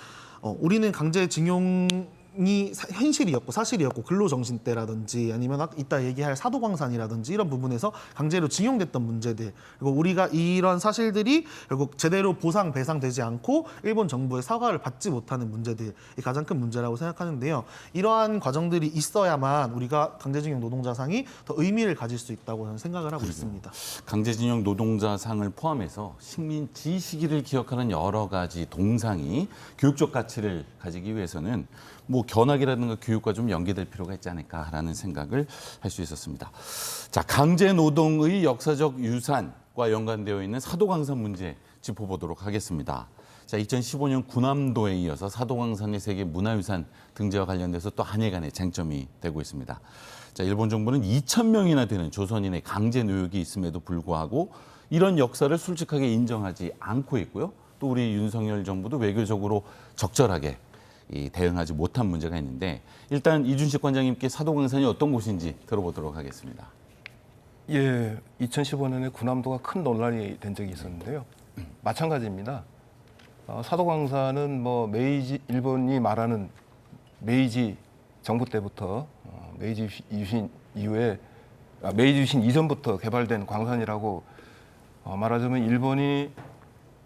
우리는 강제징용이 현실이었고 사실이었고 근로정신대라든지 아니면 이따 얘기할 사도광산이라든지 이런 부분에서 강제로 징용됐던 문제들 그리고 우리가 이런 사실들이 결국 제대로 보상 배상되지 않고 일본 정부의 사과를 받지 못하는 문제들이 가장 큰 문제라고 생각하는데요. 이러한 과정들이 있어야만 우리가 강제징용 노동자상이 더 의미를 가질 수 있다고 저는 생각을 하고 있습니다. 강제징용 노동자상을 포함해서 식민지 시기를 기억하는 여러 가지 동상이 교육적 가치를 가지기 위해서는 뭐 견학이라든가 교육과 좀 연계될 필요가 있지 않을까라는 생각을 할 수 있었습니다. 자, 강제 노동의 역사적 유산과 연관되어 있는 사도광산 문제 짚어보도록 하겠습니다. 자, 2015년 군함도에 이어서 사도광산의 세계 문화유산 등재와 관련돼서 또 한일 간의 쟁점이 되고 있습니다. 자, 일본 정부는 2,000명이나 되는 조선인의 강제 노역이 있음에도 불구하고 이런 역사를 솔직하게 인정하지 않고 있고요. 또 우리 윤석열 정부도 외교적으로 적절하게 대응하지 못한 문제가 있는데 일단 이준식 관장님께 사도광산이 어떤 곳인지 들어보도록 하겠습니다. 예, 2015년에 군함도가 큰 논란이 된 적이 있었는데요. 마찬가지입니다. 사도광산은 뭐 일본이 말하는 메이지 정부 때부터 메이지 유신 이후에 메이지 유신 이전부터 개발된 광산이라고 말하자면 일본이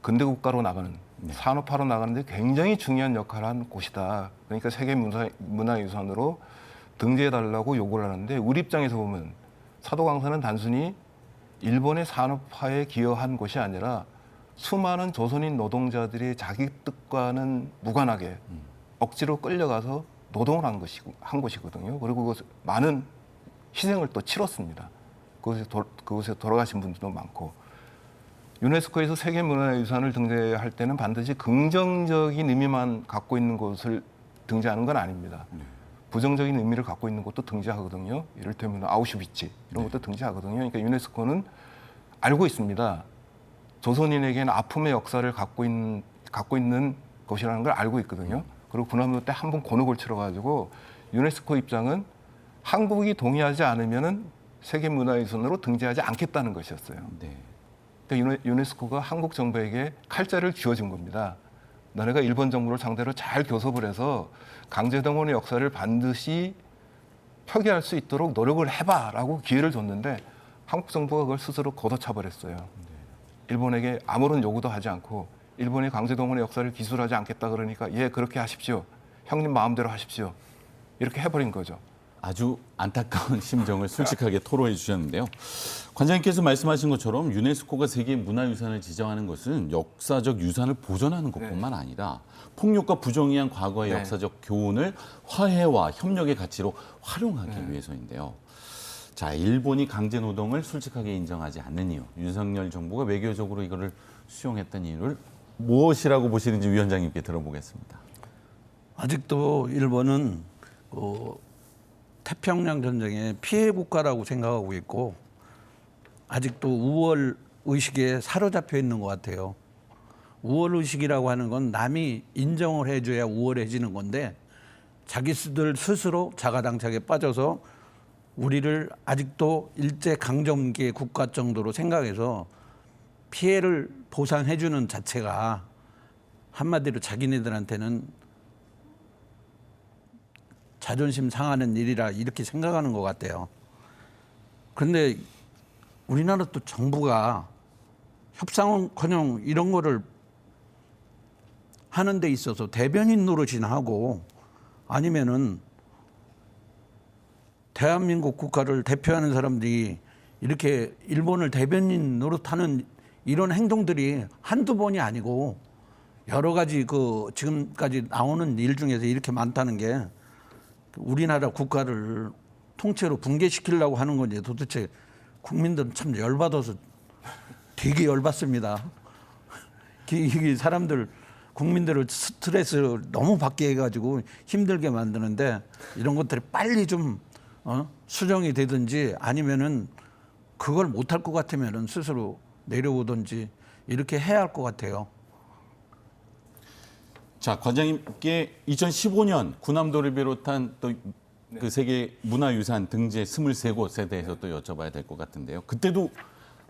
근대 국가로 나가는 산업화로 나가는데 굉장히 중요한 역할을 한 곳이다. 그러니까 세계 문화유산으로 등재해달라고 요구를 하는데 우리 입장에서 보면 사도광산은 단순히 일본의 산업화에 기여한 것이 아니라 수많은 조선인 노동자들이 자기 뜻과는 무관하게 억지로 끌려가서 노동을 한 것이거든요. 그리고 많은 희생을 또 치렀습니다. 그곳에 돌아가신 분들도 많고 유네스코에서 세계문화유산을 등재할 때는 반드시 긍정적인 의미만 갖고 있는 곳을 등재하는 건 아닙니다. 부정적인 의미를 갖고 있는 것도 등재하거든요. 이를테면 아우슈비츠 이런 것도 등재하거든요. 그러니까 유네스코는 알고 있습니다. 조선인에게는 아픔의 역사를 갖고 있는 것이라는 걸 알고 있거든요. 그리고 군함도 때 한 번 곤혹을 치러가지고 유네스코 입장은 한국이 동의하지 않으면은 세계문화유산으로 등재하지 않겠다는 것이었어요. 네. 그러니까 유네스코가 한국 정부에게 칼자를 쥐어준 겁니다. 너네가 일본 정부를 상대로 잘 교섭을 해서 강제동원의 역사를 반드시 표기할 수 있도록 노력을 해봐라고 기회를 줬는데 한국 정부가 그걸 스스로 걷어차버렸어요. 일본에게 아무런 요구도 하지 않고 일본이 강제동원의 역사를 기술하지 않겠다 그러니까 예 그렇게 하십시오. 형님 마음대로 하십시오. 이렇게 해버린 거죠. 아주 안타까운 심정을 솔직하게 토로해 주셨는데요. 관장님께서 말씀하신 것처럼 유네스코가 세계 문화유산을 지정하는 것은 역사적 유산을 보존하는 것뿐만 아니라 폭력과 부정의한 과거의 역사적 교훈을 화해와 협력의 가치로 활용하기 위해서인데요. 자, 일본이 강제노동을 솔직하게 인정하지 않는 이유, 윤석열 정부가 외교적으로 이거를 수용했던 이유를 무엇이라고 보시는지 위원장님께 들어보겠습니다. 아직도 일본은 태평양 전쟁의 피해 국가라고 생각하고 있고 아직도 우월 의식에 사로잡혀 있는 것 같아요. 우월 의식이라고 하는 건 남이 인정을 해줘야 우월해지는 건데 자기들 스스로 자가당착에 빠져서 우리를 아직도 일제 강점기 국가 정도로 생각해서 피해를 보상해주는 자체가 한마디로 자기네들한테는 자존심 상하는 일이라 이렇게 생각하는 것 같아요. 그런데 우리나라 또 정부가 협상은커녕 이런 거를 하는 데 있어서 대변인 노릇이나 하고 아니면은 대한민국 국가를 대표하는 사람들이 이렇게 일본을 대변인 노릇하는 이런 행동들이 한두 번이 아니고 여러 가지 지금까지 나오는 일 중에서 이렇게 많다는 게 우리나라 국가를 통째로 붕괴시키려고 하는 건지 도대체 국민들은 참 열받아서 되게 열받습니다. 이게 국민들을 스트레스를 너무 받게 해가지고 힘들게 만드는데 이런 것들이 빨리 좀 수정이 되든지 아니면은 그걸 못할 것 같으면은 스스로 내려오든지 이렇게 해야 할 것 같아요. 자, 관장님께 2015년 군함도를 비롯한 또 그 세계 문화유산 등재 23곳에 대해서 또 여쭤봐야 될 것 같은데요. 그때도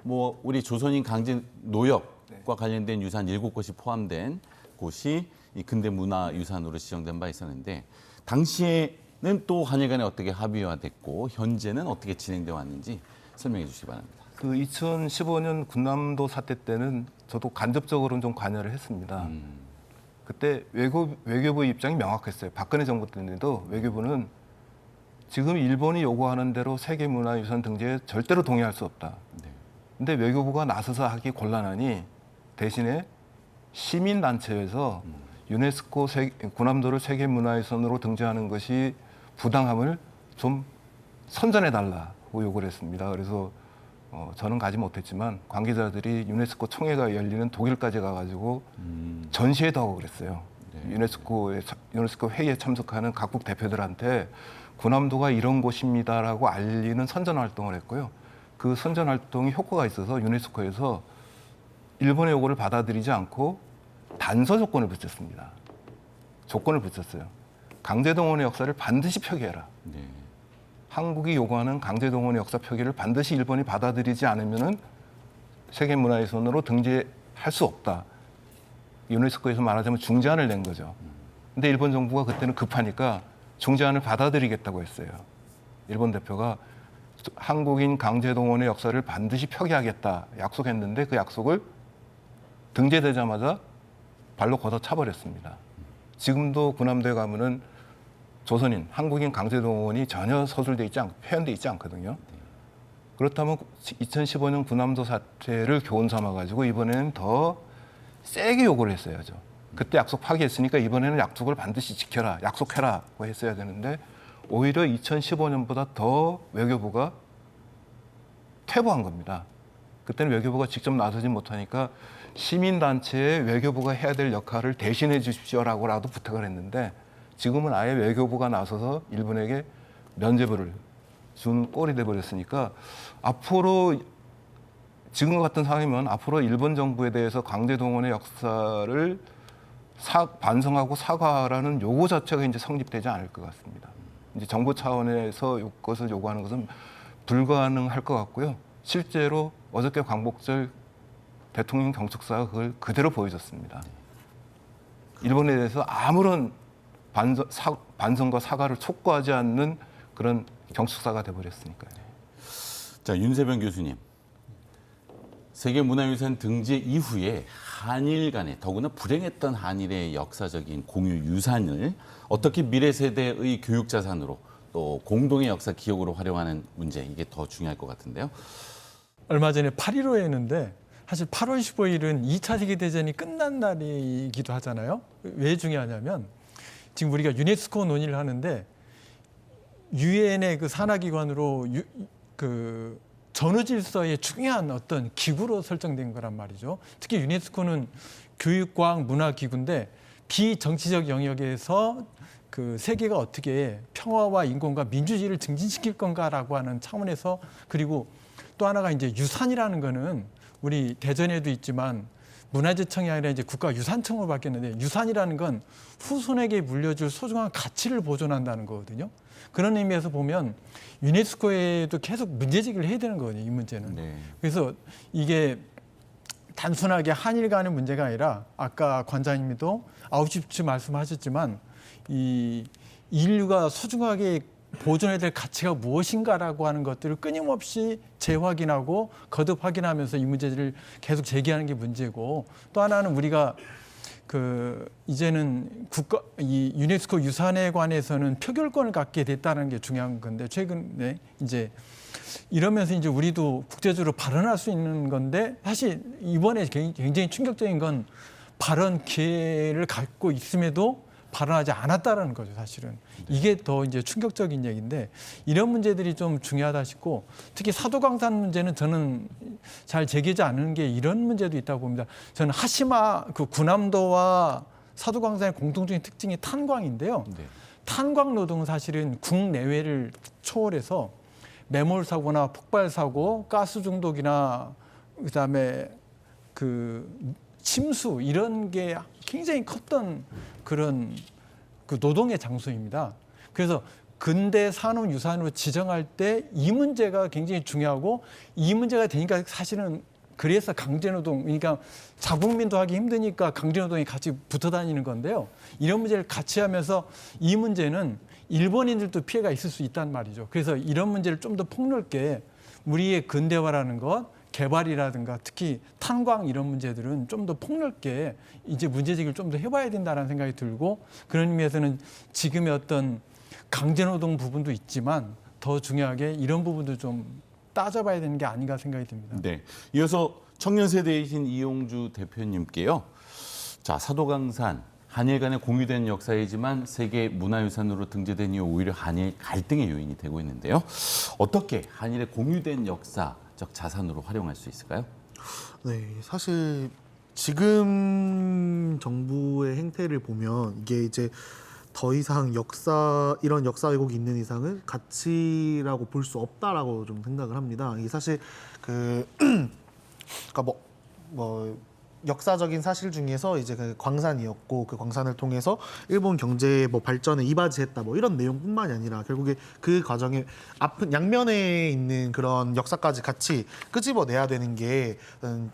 뭐 우리 조선인 강제 노역과 관련된 유산 7곳이 포함된 곳이 이 근대 문화유산으로 지정된 바 있었는데 당시에는 또 한일 간에 어떻게 합의화됐고 현재는 어떻게 진행되어 왔는지 설명해 주시기 바랍니다. 그 2015년 군남도 사태 때는 저도 간접적으로는 좀 관여를 했습니다. 그때 외교부의 입장이 명확했어요. 박근혜 정부 때도 외교부는 지금 일본이 요구하는 대로 세계문화유산 등재에 절대로 동의할 수 없다. 근데 외교부가 나서서 하기 곤란하니 대신에 시민단체에서 유네스코 군함도를 세계문화유산으로 등재하는 것이 부당함을 좀 선전해달라고 요구를 했습니다. 그래서 저는 가지 못했지만 관계자들이 유네스코 총회가 열리는 독일까지 가가지고 전시회도 하고 그랬어요. 유네스코 회의에 참석하는 각국 대표들한테 군함도가 이런 곳입니다라고 알리는 선전 활동을 했고요. 그 선전 활동이 효과가 있어서 유네스코에서 일본의 요구를 받아들이지 않고 단서 조건을 붙였습니다. 조건을 붙였어요. 강제동원의 역사를 반드시 표기해라. 한국이 요구하는 강제동원의 역사 표기를 반드시 일본이 받아들이지 않으면은 세계문화유산으로 등재할 수 없다. 유네스코에서 말하자면 중재안을 낸 거죠. 근데 일본 정부가 그때는 급하니까 중재안을 받아들이겠다고 했어요. 일본 대표가 한국인 강제동원의 역사를 반드시 표기하겠다 약속했는데 그 약속을 등재되자마자 발로 걷어차버렸습니다. 지금도 군함도에 가면은 조선인, 한국인 강제동원이 전혀 서술돼 있지 않고 표현돼 있지 않거든요. 그렇다면 2015년 군함도 사태를 교훈 삼아가지고 이번에는 더 세게 요구를 했어야죠. 그때 약속 파기했으니까 이번에는 약속을 반드시 지켜라, 약속해라고 했어야 되는데 오히려 2015년보다 더 외교부가 퇴보한 겁니다. 그때는 외교부가 직접 나서지 못하니까 시민단체에 외교부가 해야 될 역할을 대신해 주십시오라고라도 부탁을 했는데 지금은 아예 외교부가 나서서 일본에게 면죄부를 준 꼴이 돼버렸으니까 앞으로 지금과 같은 상황이면 앞으로 일본 정부에 대해서 강제동원의 역사를 반성하고 사과하라는 요구 자체가 이제 성립되지 않을 것 같습니다. 이제 정부 차원에서 이것을 요구하는 것은 불가능할 것 같고요. 실제로 어저께 광복절 대통령 경축사가 그걸 그대로 보여줬습니다. 일본에 대해서 아무런 반성과 사과를 촉구하지 않는 그런 경축사가 돼버렸으니까요. 자, 윤세병 교수님. 세계문화유산 등재 이후에 한일 간에 더구나 불행했던 한일의 역사적인 공유 유산을 어떻게 미래 세대의 교육 자산으로 또 공동의 역사 기억으로 활용하는 문제, 이게 더 중요할 것 같은데요. 얼마 전에 8.15였는데 사실 8월 15일은 2차 세계대전이 끝난 날이기도 하잖아요. 왜 중요하냐면 지금 우리가 유네스코 논의를 하는데 유엔의 그 산하기관으로 그 전후 질서의 중요한 어떤 기구로 설정된 거란 말이죠. 특히 유네스코는 교육과학 문화기구인데 비정치적 영역에서 그 세계가 어떻게 평화와 인권과 민주주의를 증진시킬 건가라고 하는 차원에서, 그리고 또 하나가 이제 유산이라는 거는 우리 대전에도 있지만 문화재청이 아니라 이제 국가유산청으로 바뀌었는데 유산이라는 건 후손에게 물려줄 소중한 가치를 보존한다는 거거든요. 그런 의미에서 보면 유네스코에도 계속 문제제기를 해야 되는 거거든요, 이 문제는. 네. 그래서 이게 단순하게 한일 간의 문제가 아니라 아까 관장님도 9시쯤 말씀하셨지만 이 인류가 소중하게 보존해야 될 가치가 무엇인가라고 하는 것들을 끊임없이 재확인하고 거듭 확인하면서 이 문제들을 계속 제기하는 게 문제고, 또 하나는 우리가 이제는 이 유네스코 유산에 관해서는 표결권을 갖게 됐다는 게 중요한 건데, 최근에 이제 이러면서 이제 우리도 국제적으로 발언할 수 있는 건데, 사실 이번에 굉장히 충격적인 건 발언 기회를 갖고 있음에도 발언하지 않았다라는 거죠, 사실은. 이게 더 이제 충격적인 얘기인데, 이런 문제들이 좀 중요하다 싶고, 특히 사도광산 문제는 저는 잘 제기하지 않은 게 이런 문제도 있다고 봅니다. 저는 하시마 그 군함도와 사도광산의 공통적인 특징이 탄광인데요. 네. 탄광 노동은 사실은 국내외를 초월해서 매몰 사고나 폭발 사고, 가스 중독이나 그다음에 그 침수 이런 게 굉장히 컸던 그런 그 노동의 장소입니다. 그래서 근대 산업유산으로 지정할 때 이 문제가 굉장히 중요하고, 이 문제가 되니까 사실은 그래서 강제노동, 그러니까 자국민도 하기 힘드니까 강제노동이 같이 붙어 다니는 건데요. 이런 문제를 같이 하면서 이 문제는 일본인들도 피해가 있을 수 있단 말이죠. 그래서 이런 문제를 좀 더 폭넓게 우리의 근대화라는 것, 개발이라든가 특히 탄광 이런 문제들은 좀 더 폭넓게 이제 문제제기를 좀 더 해봐야 된다는 생각이 들고, 그런 의미에서는 지금의 어떤 강제노동 부분도 있지만 더 중요하게 이런 부분도 좀 따져봐야 되는 게 아닌가 생각이 듭니다. 네. 이어서 청년 세대이신 이용주 대표님께요. 자, 사도광산 한일 간의 공유된 역사이지만 세계 문화유산으로 등재된 이후 오히려 한일 갈등의 요인이 되고 있는데요. 어떻게 한일의 공유된 역사적 자산으로 활용할 수 있을까요? 네, 사실 지금 정부의 행태를 보면 이게 이제 더 이상 이런 역사 왜곡이 있는 이상은 가치라고 볼 수 없다라고 좀 생각을 합니다. 이게 사실 그러니까 뭐 역사적인 사실 중에서 이제 그 광산이었고, 그 광산을 통해서 일본 경제 뭐 발전에 이바지했다 뭐 이런 내용뿐만이 아니라 결국에 그 과정에 양면에 있는 그런 역사까지 같이 끄집어내야 되는 게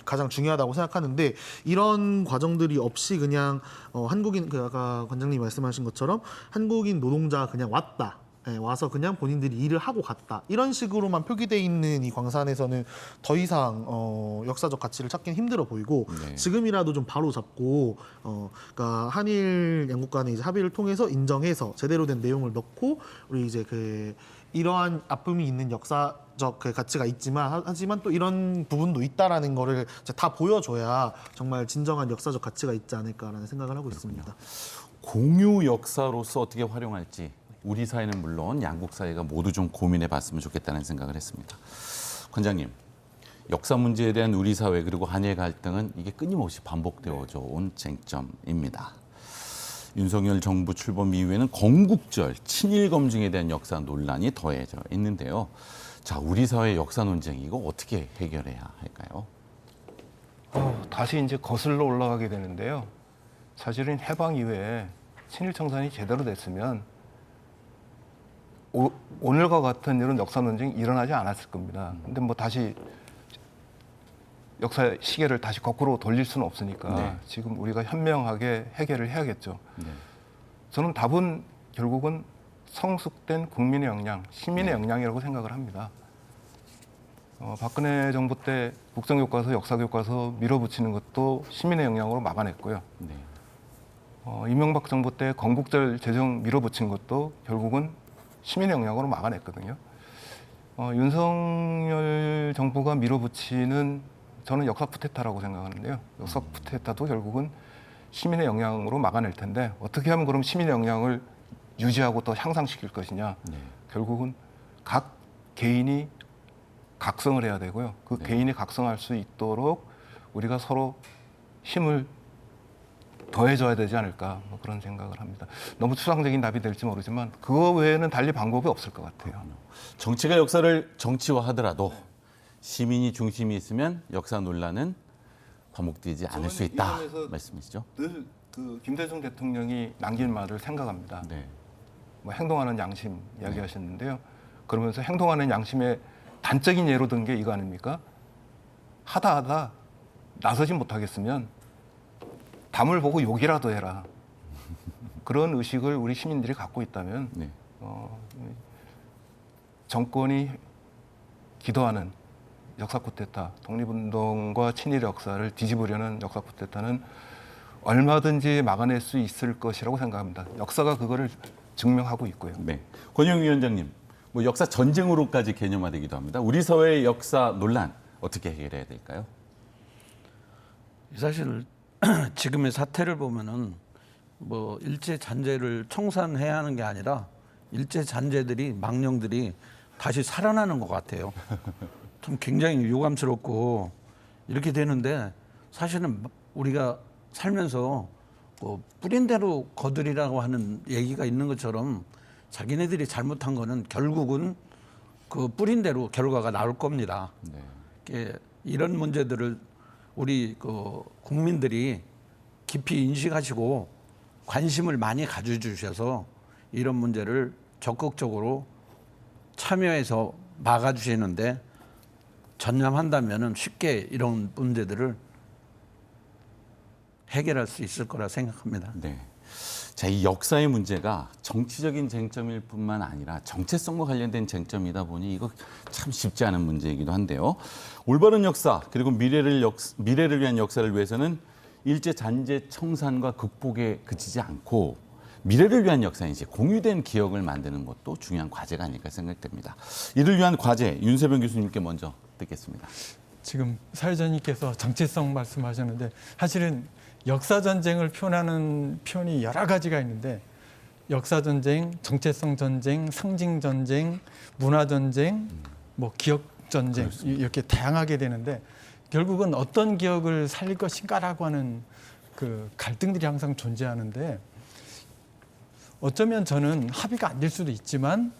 가장 중요하다고 생각하는데, 이런 과정들이 없이 그냥 한국인 아까 관장님이 말씀하신 것처럼 한국인 노동자가 그냥 왔다. 네, 와서 그냥 본인들이 일을 하고 갔다, 이런 식으로만 표기돼 있는 이 광산에서는 더 이상 역사적 가치를 찾기는 힘들어 보이고, 네. 지금이라도 좀 바로 잡고 그러니까 한일 양국 간의 이제 합의를 통해서 인정해서 제대로 된 내용을 넣고, 우리 이제 이러한 아픔이 있는 역사적 그 가치가 있지만 하지만 또 이런 부분도 있다라는 거를 이제 다 보여줘야 정말 진정한 역사적 가치가 있지 않을까라는 생각을 하고 있습니다. 공유 역사로서 어떻게 활용할지 우리 사회는 물론 양국 사회가 모두 좀 고민해 봤으면 좋겠다는 생각을 했습니다. 관장님, 역사 문제에 대한 우리 사회 그리고 한일 갈등은 이게 끊임없이 반복되어져 온 쟁점입니다. 윤석열 정부 출범 이후에는 건국절, 친일 검증에 대한 역사 논란이 더해져 있는데요. 자, 우리 사회 역사 논쟁 이거 어떻게 해결해야 할까요? 다시 이제 거슬러 올라가게 되는데요. 사실은 해방 이후에 친일 청산이 제대로 됐으면 오늘과 같은 이런 역사 논쟁이 일어나지 않았을 겁니다. 근데 뭐 다시 역사 시계를 다시 거꾸로 돌릴 수는 없으니까 네. 지금 우리가 현명하게 해결을 해야겠죠. 네. 저는 답은 결국은 성숙된 국민의 역량, 시민의 역량이라고 생각을 합니다. 박근혜 정부 때 국정교과서, 역사교과서 밀어붙이는 것도 시민의 역량으로 막아냈고요. 네. 이명박 정부 때 건국절 제정 밀어붙인 것도 결국은 시민의 역량으로 막아냈거든요. 윤석열 정부가 밀어붙이는 저는 역사 쿠데타라고 생각하는데요. 역사 쿠데타도 결국은 시민의 역량으로 막아낼 텐데 어떻게 하면 그럼 시민의 역량을 유지하고 더 향상시킬 것이냐. 네. 결국은 각 개인이 각성을 해야 되고요. 그 개인이 각성할 수 있도록 우리가 서로 힘을 더해줘야 되지 않을까 뭐 그런 생각을 합니다. 너무 추상적인 답이 될지 모르지만 그거 외에는 달리 방법이 없을 것 같아요. 정치가 역사를 정치화하더라도 시민이 중심이 있으면 역사 논란은 반복되지 않을 수 있다 이 점에서 말씀이시죠? 늘 그 김대중 대통령이 남긴 말을 생각합니다. 네. 뭐 행동하는 양심 이야기하셨는데요. 그러면서 행동하는 양심의 단적인 예로 든 게 이거 아닙니까? 하다 나서지 못하겠으면 담을 보고 욕이라도 해라. 그런 의식을 우리 시민들이 갖고 있다면 네. 정권이 기도하는 역사 쿠데타, 독립운동과 친일 역사를 뒤집으려는 역사 쿠데타는 얼마든지 막아낼 수 있을 것이라고 생각합니다. 역사가 그거를 증명하고 있고요. 네. 권영희 위원장님, 뭐 역사 전쟁으로까지 개념화되기도 합니다. 우리 사회의 역사 논란 어떻게 해결해야 될까요? 사실 지금의 사태를 보면은 뭐 일제 잔재를 청산해야 하는 게 아니라 일제 잔재들이 망령들이 다시 살아나는 것 같아요. 좀 굉장히 유감스럽고 이렇게 되는데 사실은 우리가 살면서 뭐 뿌린 대로 거두리라고 하는 얘기가 있는 것처럼 자기네들이 잘못한 거는 결국은 그 뿌린 대로 결과가 나올 겁니다. 네. 이런 문제들을 우리 그 국민들이 깊이 인식하시고 관심을 많이 가져주셔서 이런 문제를 적극적으로 참여해서 막아주시는데 전념한다면은 쉽게 이런 문제들을 해결할 수 있을 거라 생각합니다. 네. 자, 이 역사의 문제가 정치적인 쟁점일 뿐만 아니라 정체성과 관련된 쟁점이다 보니 이거 참 쉽지 않은 문제이기도 한데요. 올바른 역사 그리고 미래를 위한 역사를 위해서는 일제 잔재 청산과 극복에 그치지 않고 미래를 위한 역사인지 공유된 기억을 만드는 것도 중요한 과제가 아닐까 생각됩니다. 이를 위한 과제 윤세병 교수님께 먼저 듣겠습니다. 지금 사회자님께서 정체성 말씀하셨는데 사실은 역사 전쟁을 표현하는 표현이 여러 가지가 있는데 역사 전쟁, 정체성 전쟁, 상징 전쟁, 문화 전쟁, 뭐 기억 전쟁 이렇게 다양하게 되는데 결국은 어떤 기억을 살릴 것인가라고 하는 그 갈등들이 항상 존재하는데 어쩌면 저는 합의가 안 될 수도 있지만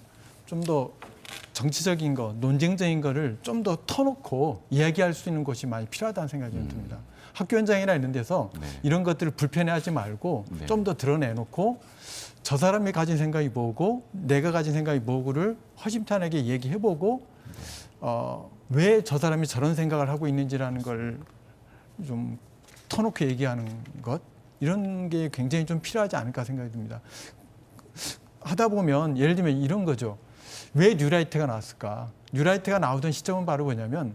좀 더 정치적인 거, 논쟁적인 거를 좀 더 터놓고 이야기할 수 있는 곳이 많이 필요하다는 생각이 듭니다. 학교 현장이나 이런 데서 네. 이런 것들을 불편해하지 말고 네. 좀 더 드러내놓고 저 사람이 가진 생각이 뭐고 내가 가진 생각이 뭐고를 허심탄회하게 얘기해보고 왜 저 사람이 저런 생각을 하고 있는지라는 걸 좀 터놓고 얘기하는 것 이런 게 굉장히 좀 필요하지 않을까 생각이 듭니다. 하다 보면 예를 들면 이런 거죠. 왜 뉴라이트가 나왔을까? 뉴라이트가 나오던 시점은 바로 뭐냐면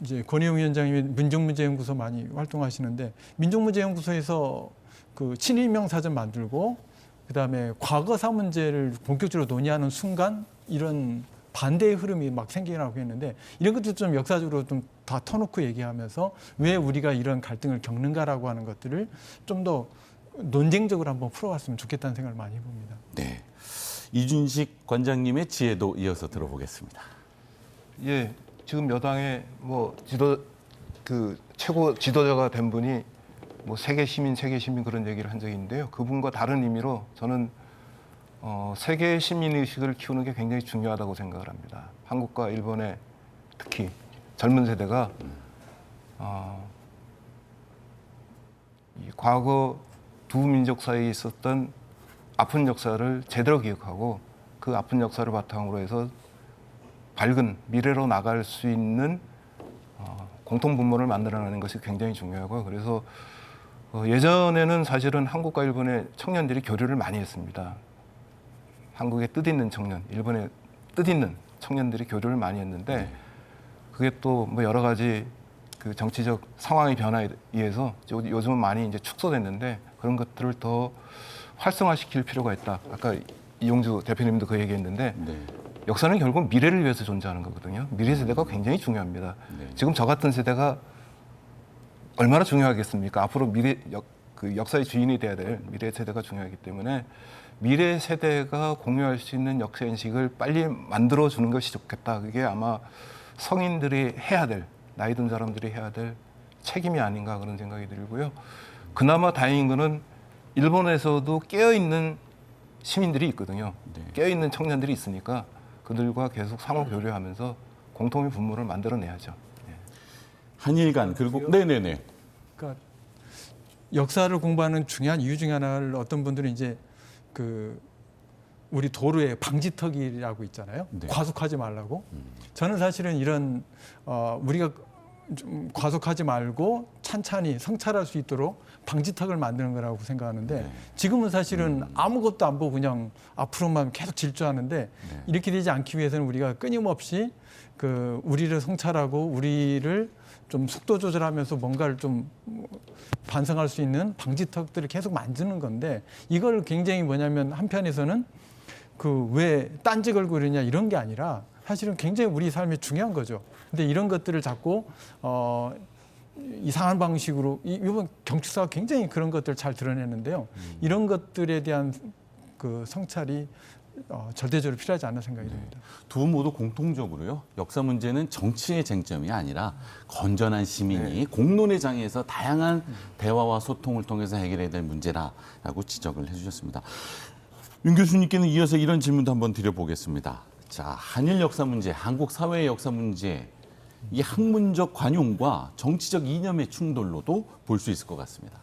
이제 권혜용 위원장님이 민족문제연구소 많이 활동하시는데 민족문제연구소에서 그 친일명사전 만들고 그다음에 과거사 문제를 본격적으로 논의하는 순간 이런 반대의 흐름이 막 생기라고 했는데 이런 것도 좀 역사적으로 좀 다 터놓고 얘기하면서 왜 우리가 이런 갈등을 겪는가라고 하는 것들을 좀 더 논쟁적으로 한번 풀어봤으면 좋겠다는 생각을 많이 해봅니다. 네. 이준식 관장님의 지혜도 이어서 들어보겠습니다. 예, 지금 여당의 뭐 최고 지도자가 된 분이 뭐 세계 시민 그런 얘기를 한 적이 있는데요. 그분과 다른 의미로 저는 세계 시민 의식을 키우는 게 굉장히 중요하다고 생각을 합니다. 한국과 일본의 특히 젊은 세대가 이 과거 두 민족 사이에 있었던 아픈 역사를 제대로 기억하고 그 아픈 역사를 바탕으로 해서 밝은 미래로 나갈 수 있는 공통 분모를 만들어내는 것이 굉장히 중요하고요. 그래서 예전에는 사실은 한국과 일본의 청년들이 교류를 많이 했습니다. 한국의 뜻있는 청년, 일본의 뜻있는 청년들이 교류를 많이 했는데 그게 또 뭐 여러 가지 그 정치적 상황의 변화에 의해서 요즘은 많이 이제 축소됐는데 그런 것들을 더 활성화시킬 필요가 있다. 아까 이용주 대표님도 그 얘기했는데 역사는 결국 미래를 위해서 존재하는 거거든요. 미래 세대가 굉장히 중요합니다. 지금 저 같은 세대가 얼마나 중요하겠습니까? 앞으로 그 역사의 주인이 돼야 될 미래 세대가 중요하기 때문에 미래 세대가 공유할 수 있는 역사 인식을 빨리 만들어 주는 것이 좋겠다. 그게 아마 성인들이 해야 될, 나이 든 사람들이 해야 될 책임이 아닌가 그런 생각이 들고요. 그나마 다행인 거는 일본에서도 깨어있는 시민들이 있거든요. 깨어있는 청년들이 있으니까 그들과 계속 상호 교류하면서 공통의 분모를 만들어내야죠. 한일 간 그리고 네네네. 그러니까 역사를 공부하는 중요한 이유 중에 하나를 어떤 분들은 이제 그 우리 도로에 방지턱이라고 있잖아요. 과속하지 말라고. 저는 사실은 이런 우리가 좀 과속하지 말고 찬찬히 성찰할 수 있도록 방지턱을 만드는 거라고 생각하는데 지금은 사실은 아무것도 안 보고 그냥 앞으로만 계속 질주하는데 이렇게 되지 않기 위해서는 우리가 끊임없이 그 우리를 성찰하고 우리를 좀 속도 조절하면서 뭔가를 좀 반성할 수 있는 방지턱들을 계속 만드는 건데 이걸 굉장히 뭐냐면 한편에서는 그 왜 딴지 걸고 그러냐 이런 게 아니라 사실은 굉장히 우리 삶에 중요한 거죠. 근데 이런 것들을 자꾸 이상한 방식으로 이번 경축사가 굉장히 그런 것들을 잘 드러내는데요. 이런 것들에 대한 그 성찰이 절대적으로 필요하지 않나 생각이 듭니다. 두 분 모두 공통적으로요. 역사 문제는 정치의 쟁점이 아니라 건전한 시민이 공론의 장에서 다양한 대화와 소통을 통해서 해결해야 될 문제라고 지적을 해주셨습니다. 윤 교수님께는 이어서 이런 질문도 한번 드려보겠습니다. 자, 한일 역사 문제, 한국 사회의 역사 문제, 이 학문적 관용과 정치적 이념의 충돌로도 볼 수 있을 것 같습니다.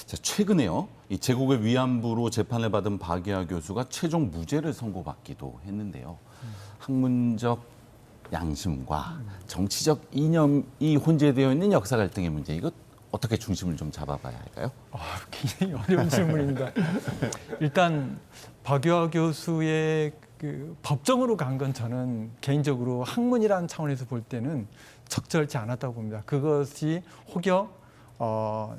자, 최근에요, 이 제국의 위안부로 재판을 받은 박예하 교수가 최종 무죄를 선고받기도 했는데요. 학문적 양심과 정치적 이념이 혼재되어 있는 역사 갈등의 문제, 이거 어떻게 중심을 좀 잡아봐야 할까요? 굉장히 어려운 질문입니다. 일단 박예하 교수의 그 법정으로 간 건 저는 개인적으로 학문이라는 차원에서 볼 때는 적절치 않았다고 봅니다. 그것이 혹여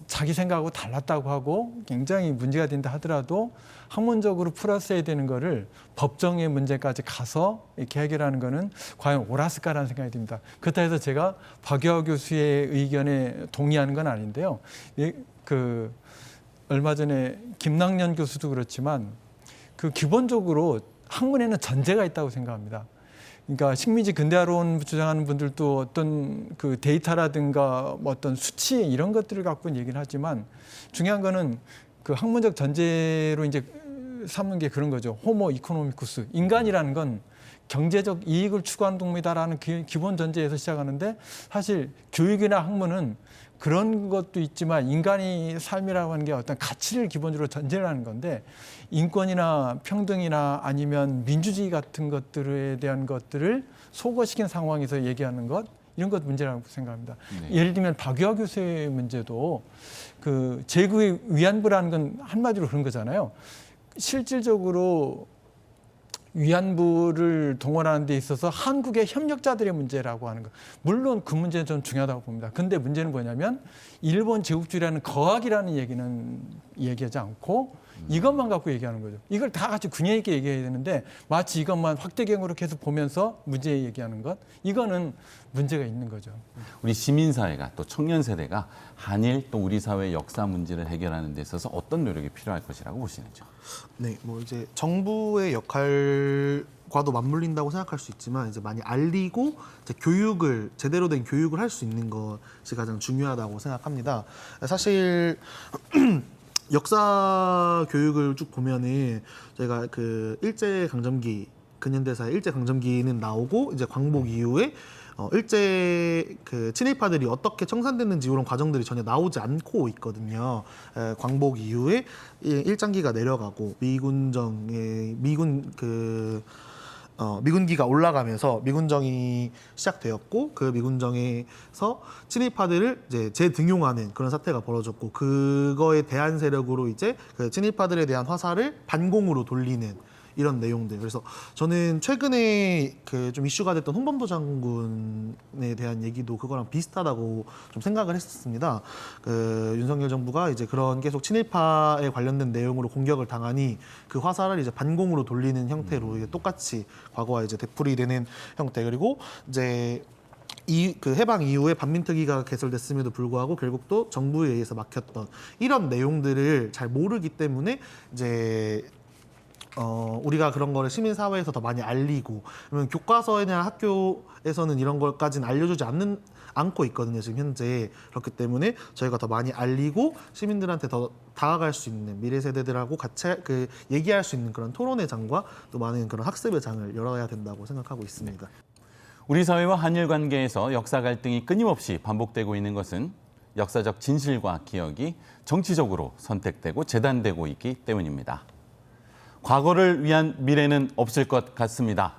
자기 생각하고 달랐다고 하고 굉장히 문제가 된다 하더라도 학문적으로 풀었어야 되는 거를 법정의 문제까지 가서 이렇게 해결하는 거는 과연 옳았을까라는 생각이 듭니다. 그렇다 해서 제가 박예하 교수의 의견에 동의하는 건 아닌데요. 그 얼마 전에 김낙년 교수도 그렇지만 그 기본적으로 학문에는 전제가 있다고 생각합니다. 그러니까 식민지 근대화론 주장하는 분들도 어떤 그 데이터라든가 뭐 어떤 수치 이런 것들을 갖고 얘기를 하지만 중요한 거는 그 학문적 전제로 이제 삼는 게 그런 거죠. 호모 이코노미쿠스. 인간이라는 건 경제적 이익을 추구하는 동물이다라는 기본 전제에서 시작하는데 사실 교육이나 학문은 그런 것도 있지만 인간의 삶이라고 하는 게 어떤 가치를 기본적으로 전제를 하는 건데 인권이나 평등이나 아니면 민주주의 같은 것들에 대한 것들을 소거시킨 상황에서 얘기하는 것 이런 것 문제라고 생각합니다. 예를 들면 박예하 교수의 문제도 그 제국의 위안부라는 건 한마디로 그런 거잖아요. 실질적으로 위안부를 동원하는 데 있어서 한국의 협력자들의 문제라고 하는 것. 물론 그 문제는 좀 중요하다고 봅니다. 근데 문제는 뭐냐면 일본 제국주의라는 거악이라는 얘기는 얘기하지 않고 이것만 갖고 얘기하는 거죠. 이걸 다 같이 균형 있게 얘기해야 되는데 마치 이것만 확대경으로 계속 보면서 문제 얘기하는 것, 이거는 문제가 있는 거죠. 우리 시민사회가 또 청년 세대가 한일 또 우리 사회의 역사 문제를 해결하는 데 있어서 어떤 노력이 필요할 것이라고 보시는지요? 네, 뭐 이제 정부의 역할과도 맞물린다고 생각할 수 있지만 이제 많이 알리고 이제 교육을 제대로 된 교육을 할 수 있는 것이 가장 중요하다고 생각합니다. 사실 역사 교육을 쭉 보면은 저희가 그 일제 강점기 근현대사의 일제 강점기는 나오고 이제 광복 이후에 일제 그 친일파들이 어떻게 청산됐는지 이런 과정들이 전혀 나오지 않고 있거든요. 광복 이후에 일장기가 내려가고 미군기가 올라가면서 미군정이 시작되었고 그 미군정에서 친일파들을 이제 재등용하는 그런 사태가 벌어졌고 그거에 대한 세력으로 이제 그 친일파들에 대한 화살을 반공으로 돌리는 이런 내용들. 그래서 저는 최근에 그 좀 이슈가 됐던 홍범도 장군에 대한 얘기도 그거랑 비슷하다고 좀 생각을 했었습니다. 그 윤석열 정부가 이제 그런 계속 친일파에 관련된 내용으로 공격을 당하니 그 화살을 이제 반공으로 돌리는 형태로 이제 똑같이 과거와 이제 되풀이되는 형태. 그리고 이제 그 해방 이후에 반민특위가 개설됐음에도 불구하고 결국 또 정부에 의해서 막혔던 이런 내용들을 잘 모르기 때문에 이제 우리가 그런 거를 시민사회에서 더 많이 알리고, 그러면 교과서나 학교에서는 이런 걸까지는 알려주지 않고 있거든요, 지금 현재. 그렇기 때문에 저희가 더 많이 알리고 시민들한테 더 다가갈 수 있는 미래 세대들하고 같이 얘기할 수 있는 그런 토론의 장과 또 많은 그런 학습의 장을 열어야 된다고 생각하고 있습니다. 우리 사회와 한일 관계에서 역사 갈등이 끊임없이 반복되고 있는 것은 역사적 진실과 기억이 정치적으로 선택되고 재단되고 있기 때문입니다. 과거를 위한 미래는 없을 것 같습니다.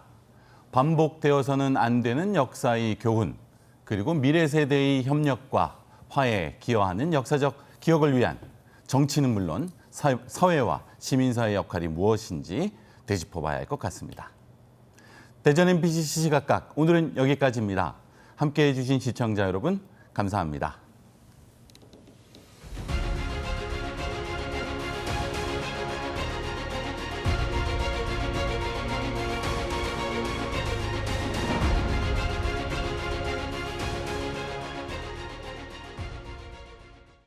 반복되어서는 안 되는 역사의 교훈, 그리고 미래 세대의 협력과 화해에 기여하는 역사적 기억을 위한 정치는 물론 사회와 시민사회의 역할이 무엇인지 되짚어봐야 할 것 같습니다. 대전 MBC 시시각각 오늘은 여기까지입니다. 함께해 주신 시청자 여러분 감사합니다.